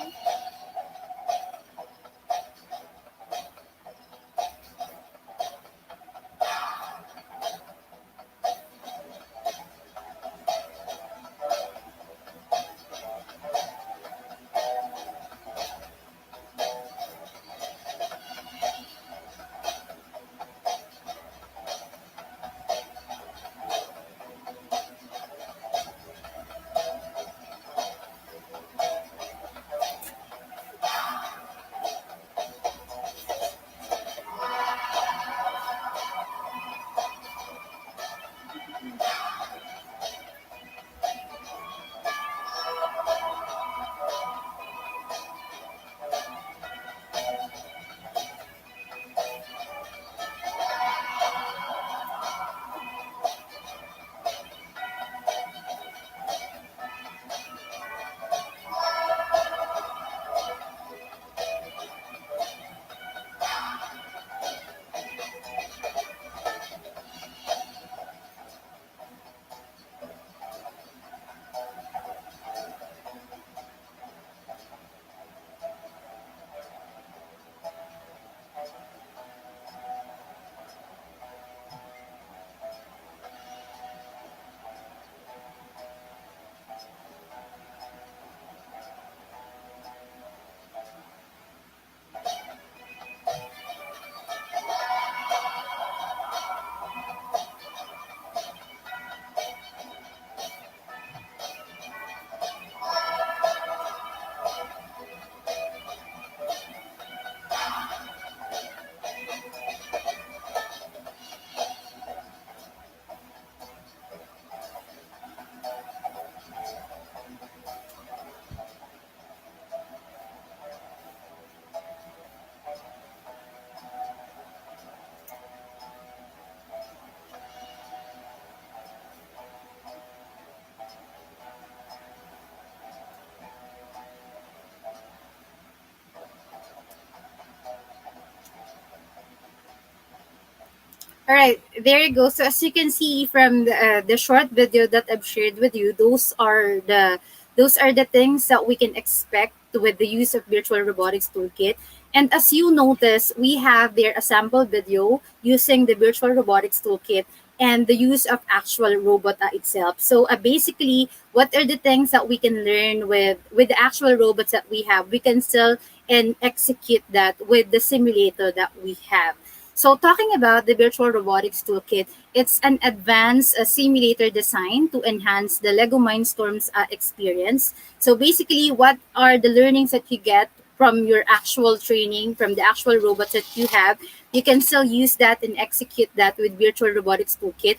All right, there you go. So as you can see from the short video that I've shared with you, those are the things that we can expect with the use of virtual robotics toolkit. And as you notice, we have their sample video using the virtual robotics toolkit and the use of actual robot itself. So basically, what are the things that we can learn with the actual robots that we have? We can still and execute that with the simulator that we have. So talking about the virtual robotics toolkit, it's an advanced simulator design to enhance the Lego Mindstorms experience. So basically, what are the learnings that you get from your actual training, from the actual robots that you have, you can still use that and execute that with Virtual Robotics Toolkit.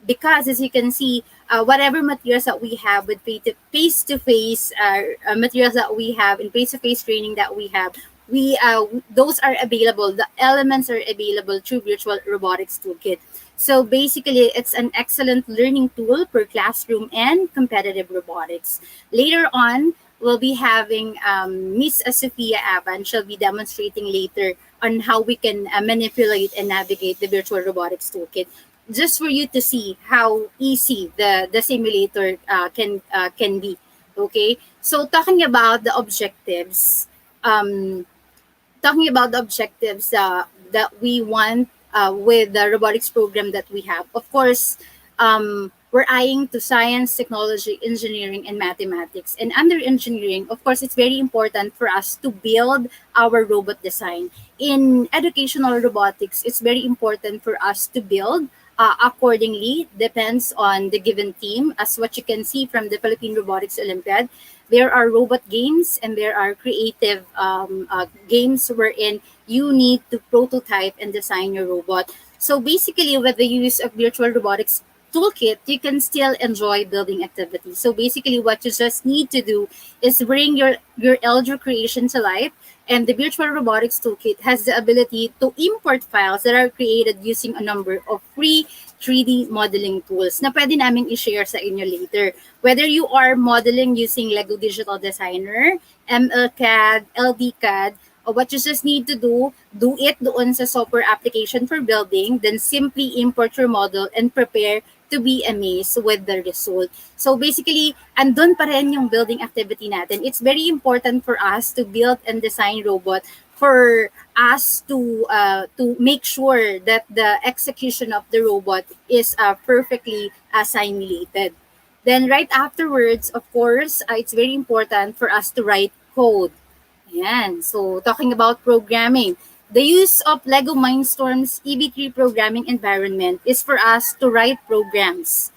Because as you can see, whatever materials that we have with face-to-face materials that we have and face-to-face training that we have, those are available. The elements are available through Virtual Robotics Toolkit. So basically, it's an excellent learning tool for classroom and competitive robotics. Later on, we'll be having Miss Sophia Avan. She'll be demonstrating later on how we can manipulate and navigate the Virtual Robotics Toolkit, just for you to see how easy the simulator can be. Okay, so um, talking about the objectives that we want with the robotics program that we have. Of course, we're eyeing to science, technology, engineering, and mathematics. And under engineering, of course, it's very important for us to build our robot design. In educational robotics, it's very important for us to build accordingly, depends on the given team. As what you can see from the Philippine Robotics Olympiad, there are robot games and there are creative games wherein you need to prototype and design your robot. So basically, with the use of Virtual Robotics Toolkit, you can still enjoy building activities. So basically, what you just need to do is bring your Elder creation to life. And the Virtual Robotics Toolkit has the ability to import files that are created using a number of free 3D modeling tools na pwede naming i-share sa inyo later. Whether you are modeling using Lego Digital Designer, MLCAD, LDCAD, or what you just need to do it doon sa software application for building, then simply import your model and prepare to be amazed with the result. So basically, andun pa rin yung building activity natin. It's very important for us to build and design robot for us to make sure that the execution of the robot is perfectly simulated. Then right afterwards, of course, it's very important for us to write code. Yan. So talking about programming, the use of Lego Mindstorm's EV3 programming environment is for us to write programs.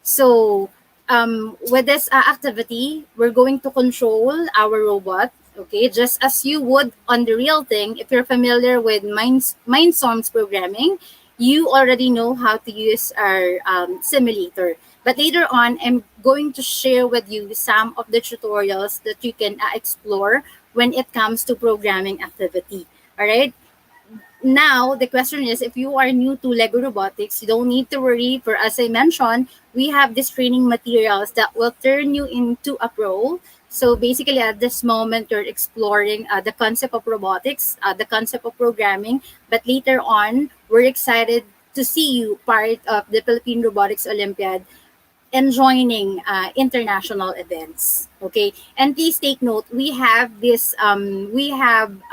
So with this activity, we're going to control our robot, okay, just as you would on the real thing. If you're familiar with Mindstorm's programming, you already know how to use our simulator. But later on, I'm going to share with you some of the tutorials that you can explore when it comes to programming activity. All right. Now, the question is, if you are new to Lego Robotics, you don't need to worry. For as I mentioned, we have these training materials that will turn you into a pro. So basically, at this moment, you're exploring the concept of robotics, the concept of programming. But later on, we're excited to see you part of the Philippine Robotics Olympiad and joining international events. Okay, and please take note, we have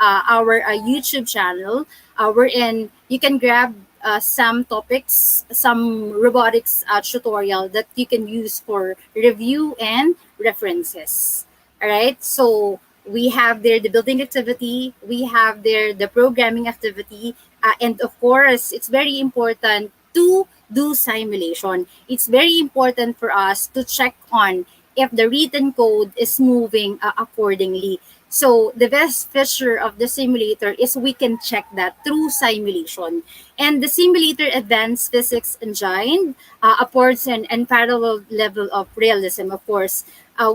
our YouTube channel wherein you can grab some topics, some robotics tutorial that you can use for review and references. All right, so we have there the building activity, we have there the programming activity, and of course, it's very important to do simulation. It's very important for us to check on if the written code is moving accordingly. So the best feature of the simulator is we can check that through simulation. And the simulator advanced physics engine affords an unparalleled level of realism. Of course,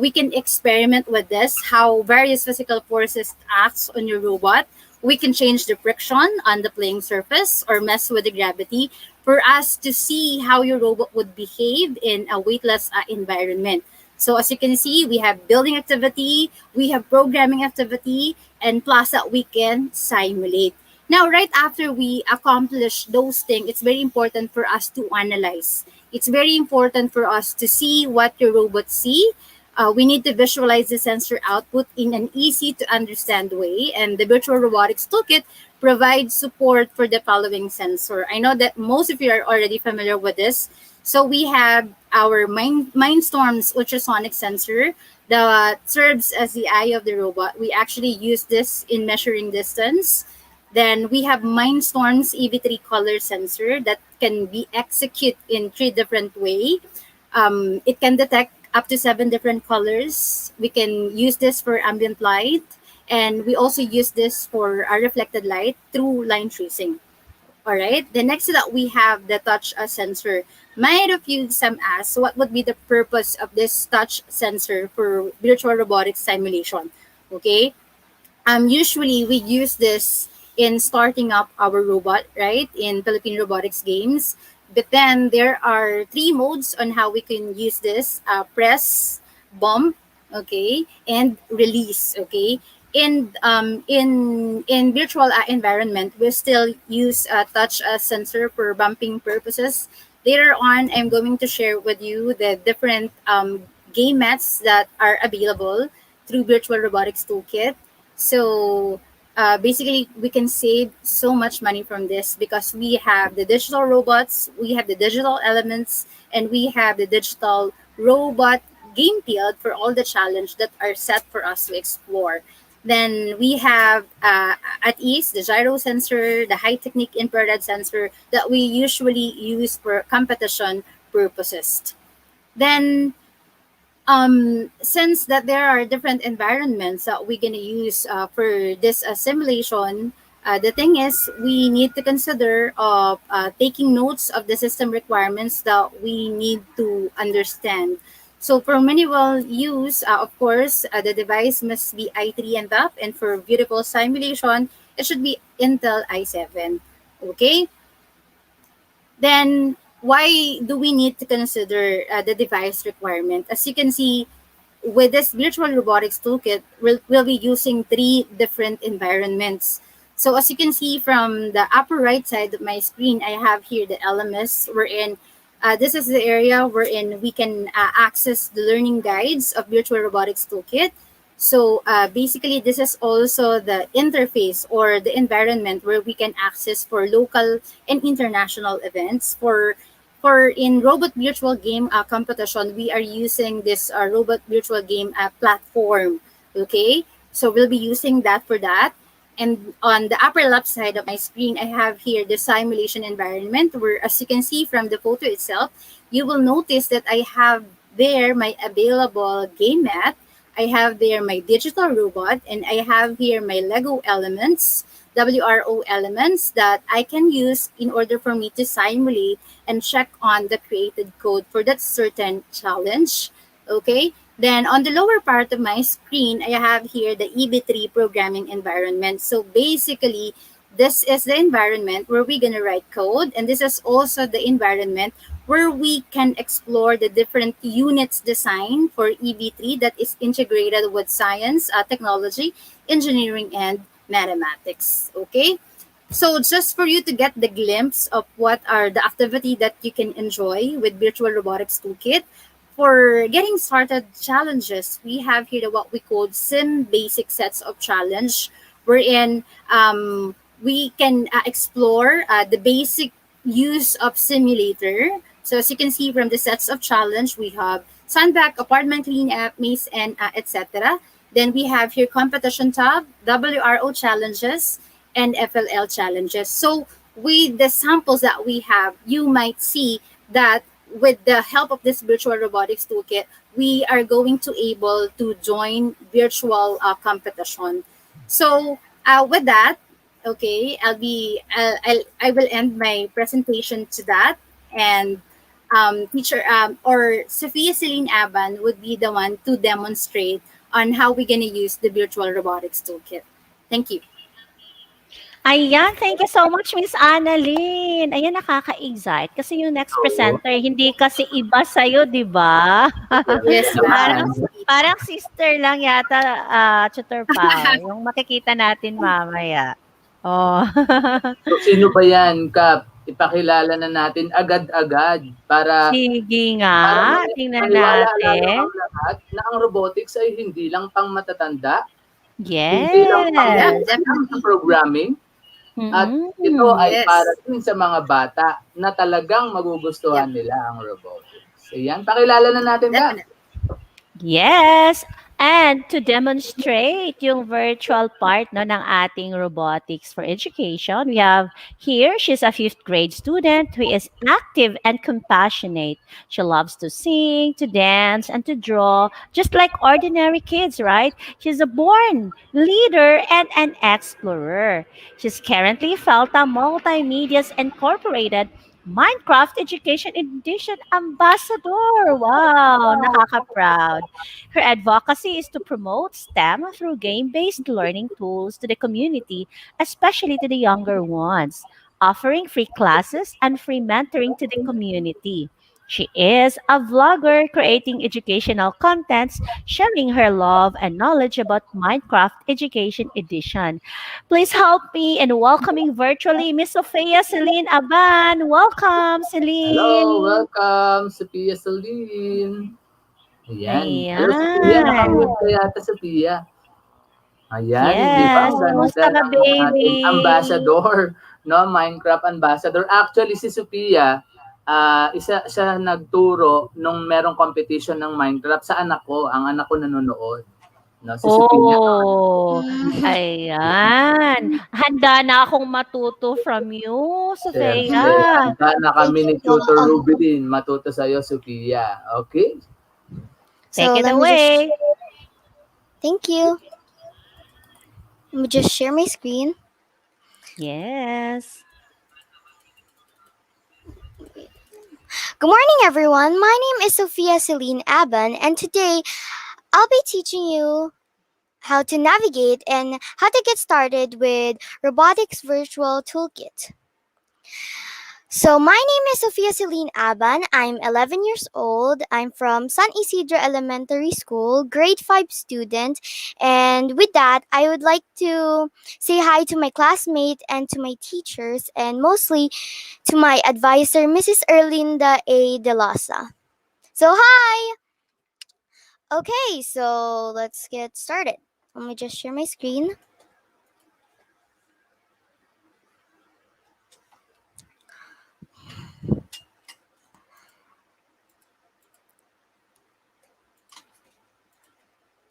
we can experiment with this, how various physical forces acts on your robot. We can change the friction on the playing surface or mess with the gravity for us to see how your robot would behave in a weightless environment. So as you can see, we have building activity, we have programming activity, and plus that we can simulate. Now, right after we accomplish those things, it's very important for us to analyze. It's very important for us to see what your robot see. We need to visualize the sensor output in an easy to understand way, and the Virtual Robotics Toolkit provides support for the following sensor. I know that most of you are already familiar with this. So we have our Mindstorm's ultrasonic sensor that serves as the eye of the robot. We actually use this in measuring distance. Then we have Mindstorm's EV3 color sensor that can be executed in 3 different ways. It can detect up to 7 different colors. We can use this for ambient light And we also use this for our reflected light through line tracing. All right. The next that we have the touch sensor. Might of you some ask what would be the purpose of this touch sensor for virtual robotics simulation? Okay. Usually we use this in starting up our robot, right? In Philippine robotics games. But then there are three modes on how we can use this: press, bump, okay, and release, okay. In virtual environment, we still use touch sensor for bumping purposes. Later on, I'm going to share with you the different game mats that are available through Virtual Robotics Toolkit. So basically, we can save so much money from this because we have the digital robots, we have the digital elements, and we have the digital robot game field for all the challenge that are set for us to explore. Then we have at ease the gyro sensor, the high technique infrared sensor that we usually use for competition purposes. Then since that there are different environments that we're going to use for this simulation, the thing is we need to consider of taking notes of the system requirements that we need to understand. So for manual use, of course, the device must be i3 and up, and for beautiful simulation, it should be Intel i7. Okay. Then why do we need to consider the device requirement? As you can see, with this virtual robotics toolkit, we'll be using three different environments. So as you can see from the upper right side of my screen, I have here the LMS wherein this is the area wherein we can access the learning guides of virtual robotics toolkit. So basically, this is also the interface or the environment where we can access for local and international events. For in robot virtual game competition, we are using this robot virtual game platform. Okay, so we'll be using that for that. And on the upper left side of my screen, I have here the simulation environment where, as you can see from the photo itself, you will notice that I have there my available game mat. I have there my digital robot, and I have here my Lego elements, WRO elements that I can use in order for me to simulate and check on the created code for that certain challenge. Okay. Then on the lower part of my screen, I have here the EB3 programming environment. So basically, this is the environment where we're going to write code. And this is also the environment where we can explore the different units design for EB3 that is integrated with science, technology, engineering, and mathematics. Okay. So just for you to get the glimpse of what are the activity that you can enjoy with Virtual Robotics Toolkit, for getting started challenges, we have here what we call sim basic sets of challenge, wherein we can explore the basic use of simulator. So as you can see from the sets of challenge, we have sandbag, apartment cleanup, maze, and etc. Then we have here competition tab, WRO challenges, and FLL challenges. So with the samples that we have, you might see that with the help of this virtual robotics toolkit, we are going to able to join virtual competition. So with that, okay, I will end my presentation to that, and teacher or Sophia Celine Aban would be the one to demonstrate on how we're gonna use the virtual robotics toolkit. Thank you. Ayan, thank you so much, Miss Annalyn. Ayan, nakaka-excite. Kasi yung next presenter, hindi kasi iba sa'yo, di ba? Yes, parang, ma'am. parang sister lang yata, Tutor Pao, yung makikita natin mamaya. Oh. So, sino ba yan, Kap? Ipakilala na natin agad-agad para Sige nga, tingnan natin. Ang lahat na ang robotics ay hindi lang pang matatanda, Yes. hindi lang pang programming, at ito ay para din sa mga bata na talagang magugustuhan nila ang robotics. Ayan, pakilala na natin, Kap. Yes. And to demonstrate yung virtual part no, ng ating robotics for education, we have here, she's a fifth grade student who is active and compassionate. She loves to sing, to dance, and to draw, just like ordinary kids, right? She's a born leader and an explorer. She's currently Felta Multimedia's Incorporated Minecraft Education Edition Ambassador. Wow, nakaka-proud. Her advocacy is to promote STEM through game based learning tools to the community, especially to the younger ones, offering free classes and free mentoring to the community. She is a vlogger creating educational contents, sharing her love and knowledge about Minecraft Education Edition. Please help me in welcoming virtually Miss Sophia Celine Aban. Welcome, Hello, Celine. welcome, Sophia Celine. Ayan. Hello, Sophia. Ayan. Nakamute ka yata, Sophia. Ayan, di ba? Yes. Ang Kumusta ganda ka, ng ating baby? ambassador, no? Minecraft ambassador. Actually, si Sophia, isa siya nagturo nung merong competition ng Minecraft sa anak ko. Ang anak ko nanonood. No, si Sophia. Oh, ayan. Handa na akong matuto from you, Siyempre, Sophia. handa na kami ni Thank you po. Tutor Rubilin matuto sa'yo, Sophia. Okay? Take it let me away. thank you. Let me just share my screen. Yes. Good morning, everyone. My name is Sophia Celine Aban, and today I'll be teaching you how to navigate and how to get started with Robotics Virtual Toolkit. So, my name is Sophia Celine Aban. I'm 11 years old. I'm from San Isidro Elementary School, grade 5 student. And with that, I would like to say hi to my classmates and to my teachers, and mostly to my advisor, Mrs. Erlinda A. De Losa. So, hi! Okay, so let's get started. Let me just share my screen.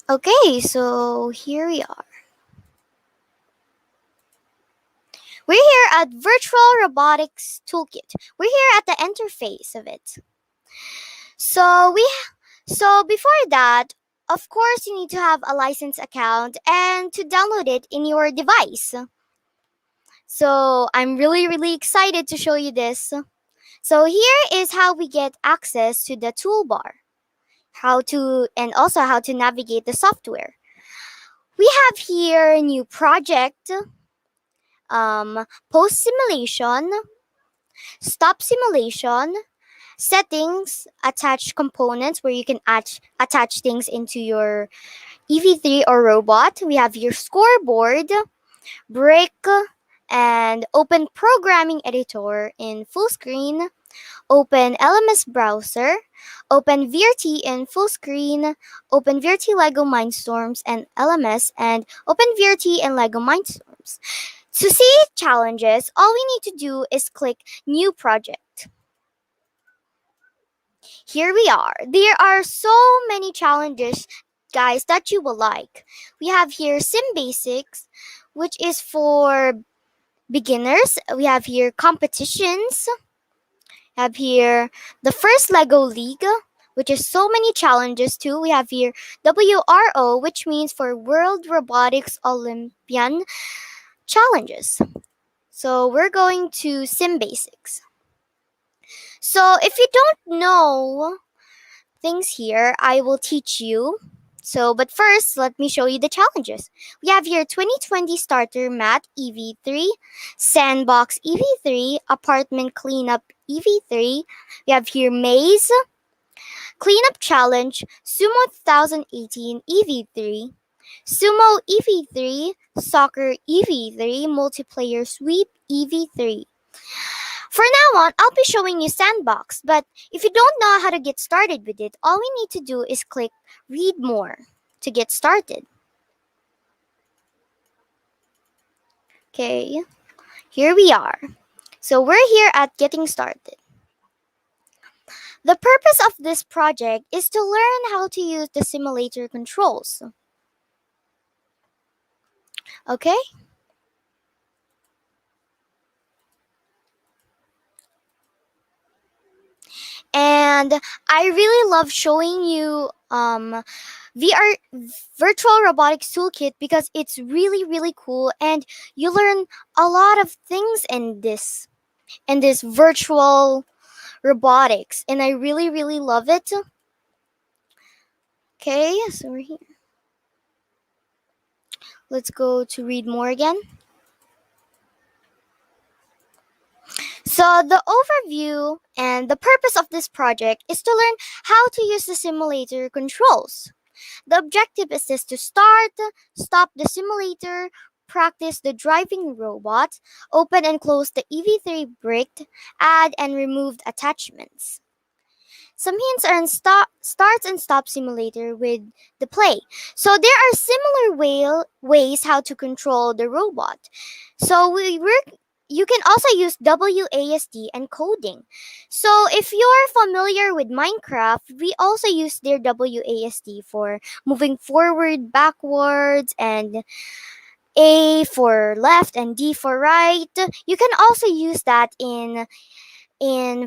Okay, so here we are. We're here at Virtual Robotics Toolkit. We're here at the interface of it. So before that, of course, you need to have a license account and to download it in your device. So I'm really excited to show you this. So here is how we get access to the toolbar. And also how to navigate the software. We have here new project, post simulation, stop simulation, settings, attach components where you can attach things into your EV3 or robot. We have your scoreboard, break, and open programming editor in full screen, open LMS browser, open VRT in full screen, open VRT Lego Mindstorms and LMS, and open VRT and Lego Mindstorms. To see challenges, all we need to do is click New Project. Here we are. There are so many challenges, guys, that you will like. We have here Sim Basics, which is for beginners. We have here competitions. We have here the first Lego League, which is so many challenges too. We have here WRO, which means for World Robotics Olympian Challenges. So we're going to Sim Basics. So if you don't know things here, I will teach you. But first, let me show you the challenges. We have here 2020 Starter Mat EV3, Sandbox EV3, Apartment Cleanup EV3. We have here Maze, Cleanup Challenge, Sumo 2018 EV3, Sumo EV3, Soccer EV3, Multiplayer Sweep EV3. For now on, I'll be showing you Sandbox, but if you don't know how to get started with it, all we need to do is click Read More to get started. Okay, here we are. So we're here at Getting Started. The purpose of this project is to learn how to use the simulator controls. Okay? And I really love showing you VR virtual robotics toolkit because it's really really cool, and you learn a lot of things in this virtual robotics, and I really really love it. Okay, so we're here. Let's go to read more again. So the overview and the purpose of this project is to learn how to use the simulator controls. The objective is this: to start, stop the simulator, practice the driving robot, open and close the EV3 brick, add and remove attachments. Some hints are in starts and stop simulator with the play. So there are similar ways how to control the robot. So you can also use WASD and coding. So if you're familiar with Minecraft, we also use their WASD for moving forward, backwards, and A for left and D for right. You can also use that in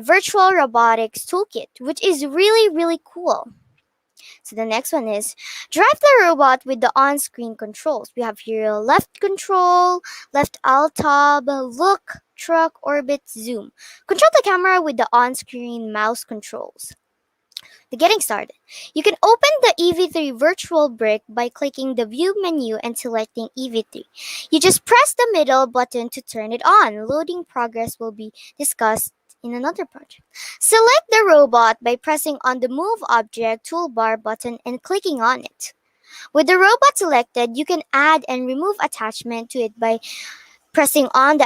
virtual robotics toolkit, which is really really cool. So the next one is drive the robot with the on-screen controls. We have here left control, left alt tab, look, truck, orbit, zoom. Control the camera with the on-screen mouse controls. The getting started. You can open the EV3 virtual brick by clicking the view menu and selecting EV3. You just press the middle button to turn it on. Loading progress will be discussed in another project. Select the robot by pressing on the Move Object toolbar button and clicking on it. With the robot selected, you can add and remove attachment to it by pressing on the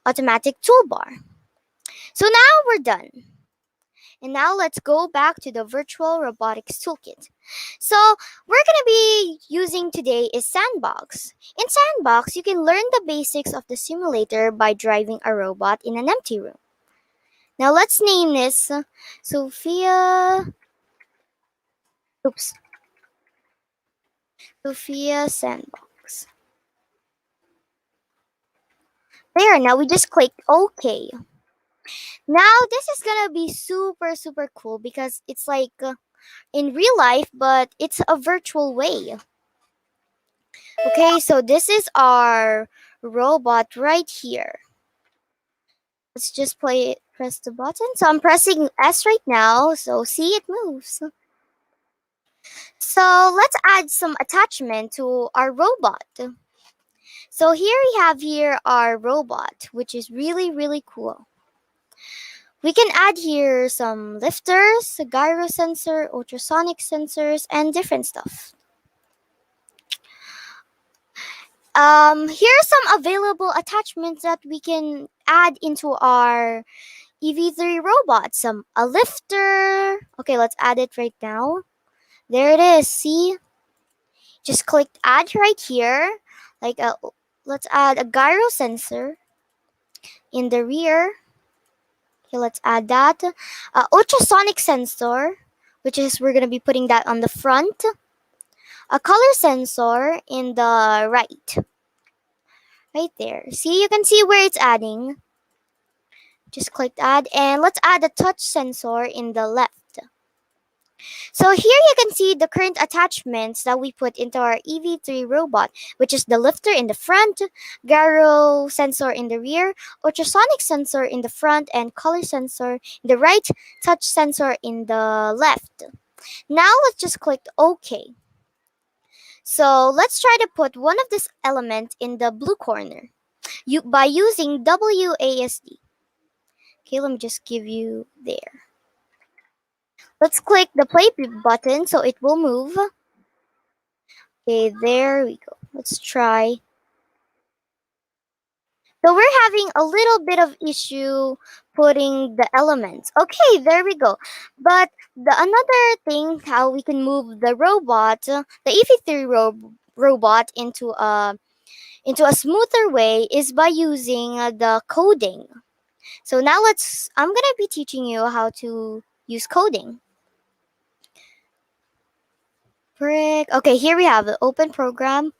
automatic toolbar. So now we're done. And now let's go back to the virtual robotics toolkit. So we're going to be using today is Sandbox. In Sandbox, you can learn the basics of the simulator by driving a robot in an empty room. Now let's name this Sophia Sandbox. There, now we just clicked OK. Now this is gonna be super super cool because it's like in real life, but it's a virtual way. Okay, so this is our robot right here. Let's just press the button. So I'm pressing S right now, so see, it moves. So let's add some attachment to our robot. So here we have our robot, which is really really cool. We can add here some lifters, a gyro sensor, ultrasonic sensors, and different stuff. Here are some available attachments that we can add into our EV3 robot. A lifter. Okay, let's add it right now. There it is. See? Just click add right here. Let's add a gyro sensor in the rear. Okay, let's add that. Ultrasonic sensor, which is we're going to be putting that on the front. A color sensor in the right. Right there. See, you can see where it's adding. Just click add, and let's add a touch sensor in the left. So here you can see the current attachments that we put into our EV3 robot, which is the lifter in the front, gyro sensor in the rear, ultrasonic sensor in the front, and color sensor in the right, touch sensor in the left. Now let's just click OK. So let's try to put one of this element in the blue corner by using WASD. Okay, let me just give you there. Let's click the play button so it will move. Okay, there we go. Let's try. So we're having a little bit of issue putting the elements. Okay, there we go. But another thing how we can move the robot, the EV3 robot into a smoother way is by using the coding. So now I'm gonna be teaching you how to use coding. Okay, here we have the open program.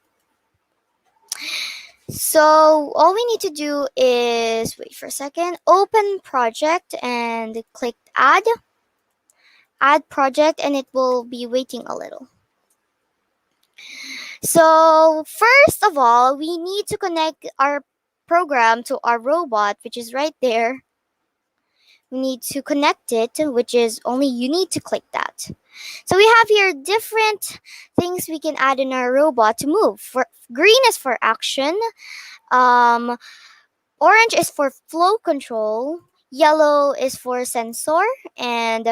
So all we need to do is, wait for a second, open project and click add project, and it will be waiting a little. So first of all, we need to connect our program to our robot, which is right there. We need to connect it, which is only you need to click that. So we have here different things we can add in our robot to move. For green is for action, orange is for flow control, yellow is for sensor, and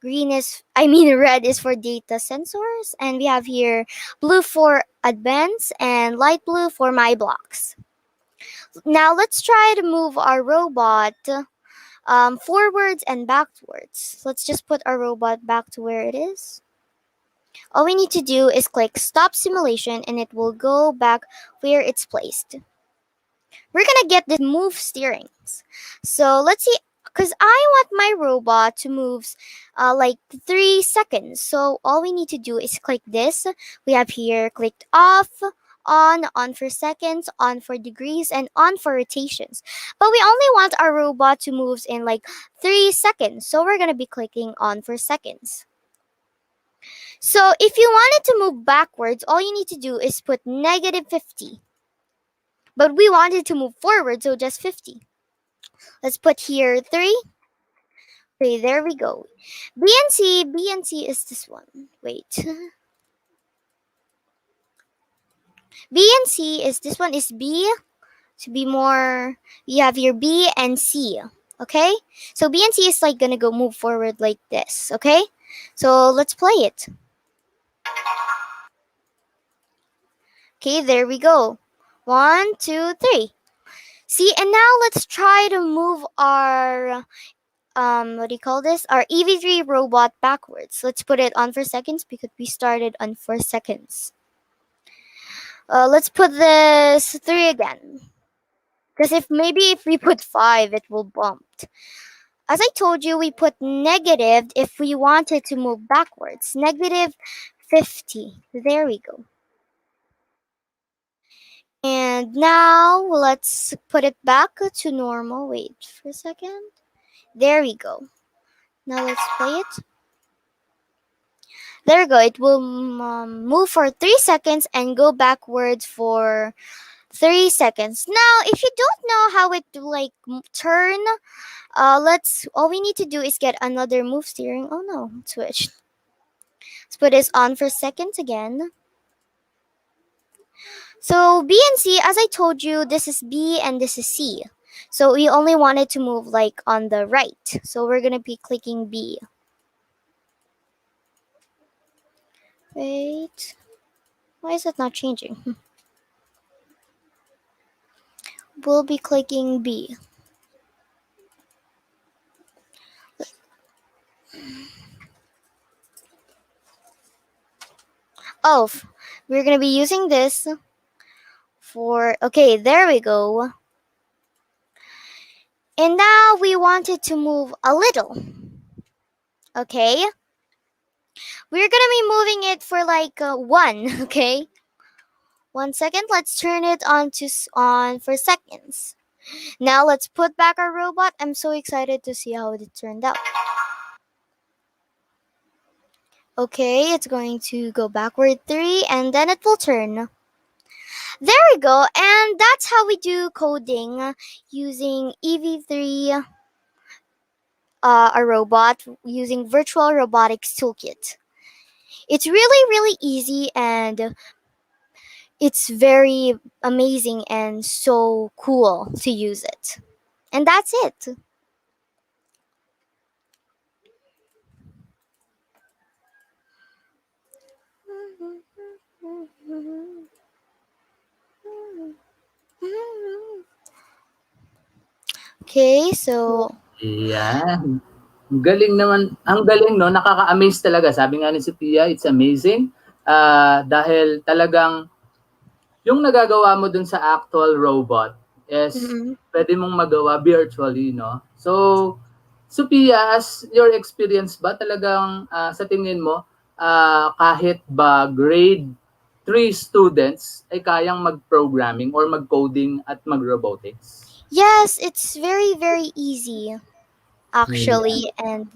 red is for data sensors. And we have here blue for advance and light blue for my blocks. Now let's try to move our robot forwards and backwards. Let's just put our robot back to where it is. All we need to do is click stop simulation and it will go back where it's placed. We're gonna get the move steerings. So let's see, because I want my robot to move like 3 seconds. So all we need to do is click this. We have here clicked off, on for seconds, on for degrees, and on for rotations. But we only want our robot to move in like 3 seconds. So we're going to be clicking on for seconds. So if you wanted to move backwards, all you need to do is put -50. But we wanted to move forward, so just 50. Let's put here 3. Okay, there we go. B and C is this one. Wait. B and C is this one is B. To be more, you have your B and C. Okay? So B and C is like gonna go move forward like this. Okay? So let's play it. Okay, there we go. 1, 2, 3. See, and now let's try to move our what do you call this? Our EV3 robot backwards. Let's put it on for seconds because we started on 4 seconds. Let's put this 3 again. Because if we put 5, it will bump. As I told you, we put negative if we wanted to move backwards. -50. There we go. And now let's put it back to normal. Wait for a second. There we go. Now let's play it. There we go. It will move for 3 seconds and go backwards for 3 seconds. Now, if you don't know how it like turn, all we need to do is get another move steering. Oh no, it switched. Let's put this on for seconds again. So B and C, as I told you, this is B and this is C. So we only wanted to move like on the right. So we're gonna be clicking B. Wait. Why is it not changing? We'll be clicking B. Oh, we're gonna be using this for, okay, there we go. And now we wanted to move a little. Okay. We're gonna be moving it for like 1, okay? 1 second. Let's turn it on for seconds. Now let's put back our robot. I'm so excited to see how it turned out. Okay, it's going to go backward 3 and then it will turn. There we go. And that's how we do coding using EV3, a robot, using Virtual Robotics Toolkit. It's really, really easy and it's very amazing and so cool to use it. And that's it. Okay, so Yan. Galing naman. Ang galing, no? Nakaka-amaze talaga. Sabi nga ni Sophia, it's amazing. Dahil talagang yung nagagawa mo dun sa actual robot is pwede mong magawa virtually, no? So, Sophia, as your experience ba talagang sa tingin mo kahit ba grade 3 students ay kayang mag-programming or mag-coding at mag-robotics? Yes, it's very, very easy, actually. And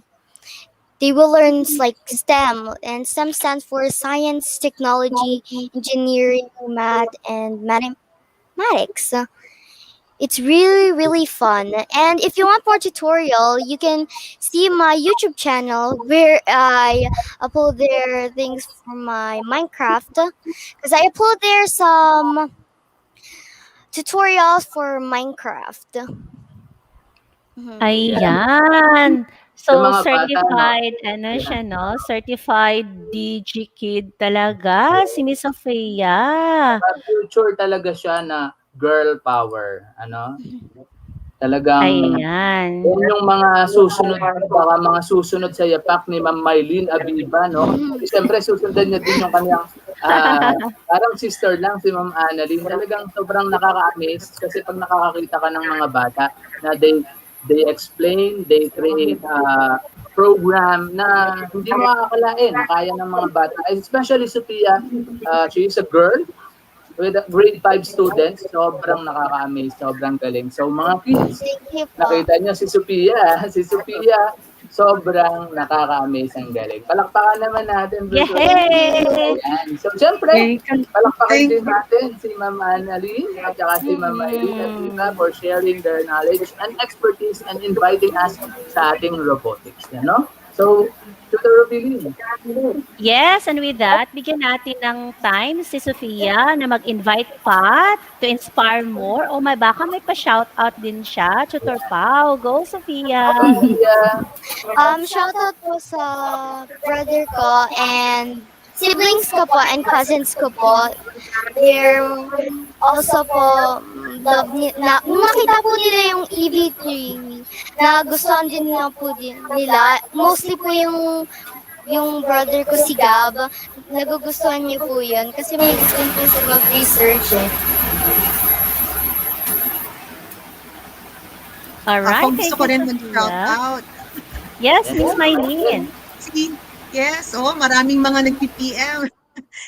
they will learn like STEM, and STEM stands for science, technology, engineering, math, and mathematics. It's really, really fun. And if you want more tutorial, you can see my YouTube channel where I upload there things from my Minecraft. Because I upload there some tutorials for Minecraft. Mhm. Ayan. Sa So, mga bata, no? certified, ano Yeah. siya, no? Certified DG Kid talaga, si Miss Sophia. Future talaga siya na girl power. Ano? Talagang Ayan. yan yung mga susunod, baka mga susunod sa yapak ni Ma'am Mylene Abiba, no? Siyempre, susundan niya din yung kanyang parang sister lang si Ma'am Annalyn. Talagang sobrang nakaka-amaze kasi pag nakakakita ka ng mga bata na they explain, they create program na hindi mo makakalain na kaya ng mga bata. Especially Sophia, she is a girl with grade 5 students, sobrang nakaka-amaze, sobrang galing. So mga kids, Thank you po. nakita niyo si Sophia, sobrang nakaka-amaze ang galing. Palakpakan naman natin. Yay! Ayan. So syempre, palakpakan din natin si Ma'am Annalyn at saka si Ma'am Mylene Abiba for sharing their knowledge and expertise and inviting us sa ating robotics. No? So, Tutor Robilin. Yes, and with that, bigyan natin ng time si Sophia na mag-invite pa to inspire more. O may baka may pa-shoutout din siya. Tutor Pao. Go, Sophia! Shoutout po sa brother ko and siblings ko po and cousins ko po. They're also po nung nakita po nila yung EV3, nagustuhan din na po nila. Mostly po yung brother ko si Gab, nagugustuhan niyo po yun kasi may gusto po sa mag-research eh. Alright, Ako thank gusto ko you, rin Sophia. mag-shout out. Yes, Miss Mylene. Yes, maraming mga nag-PPM.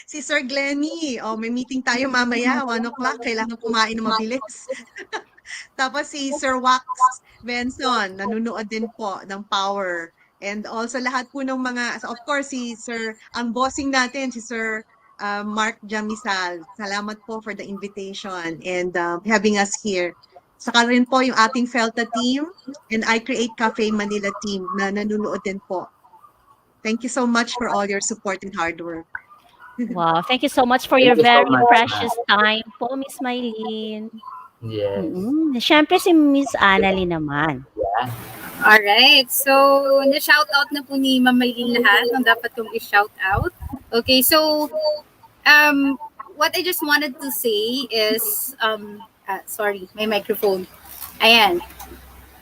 Si Sir Glenny, may meeting tayo mamaya, 1 o'clock, kailangan kumain ng mabilis. Tapos si Sir Wax Benson, nanonood din po ng Power. And also lahat po ng mga, of course, si Sir, ang bossing natin, si Sir Mark Jamisal. Salamat po for the invitation and having us here. Saka rin po yung ating FELTA team and I Create Cafe Manila team na nanonood din po. Thank you so much for all your support and hard work. Wow, thank you so much for your Thank you so very much, precious time po, Miss Mylene. Yes. Siyempre si Miss Annalyn naman. Alright, so na-shoutout na po ni Ma'am Mylene lahat ng dapat kong i-shoutout. Okay, so what I just wanted to say is, sorry, may microphone. Ayan.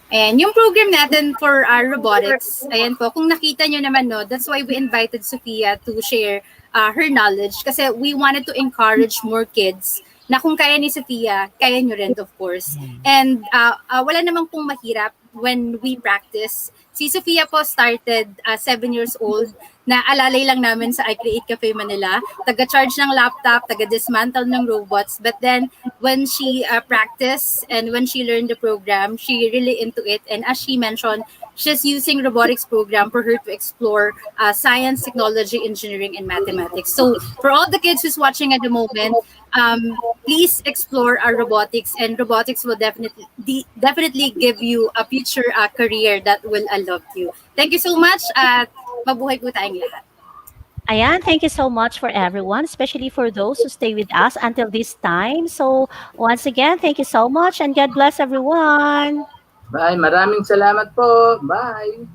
And yung program natin for our robotics, ayan po, kung nakita nyo naman, no, that's why we invited Sophia to share her knowledge kasi we wanted to encourage more kids na kung kaya ni Sophia, kaya nyo rin, of course. And wala namang pong mahirap when we practice. Si Sophia po started 7 years old na alalay lang namin sa I Create Cafe Manila. Taga-charge ng laptop, taga-dismantle ng robots. But then, when she practiced and when she learned the program, she really into it. And as she mentioned, she's using robotics program for her to explore science, technology, engineering, and mathematics. So for all the kids who's watching at the moment, please explore our robotics, and robotics will definitely give you a future career that will love you. Thank you so much at mabuhay po tayong lahat. Ayan, thank you so much for everyone, especially for those who stay with us until this time. So once again, thank you so much and God bless everyone. Bye. Maraming salamat po. Bye.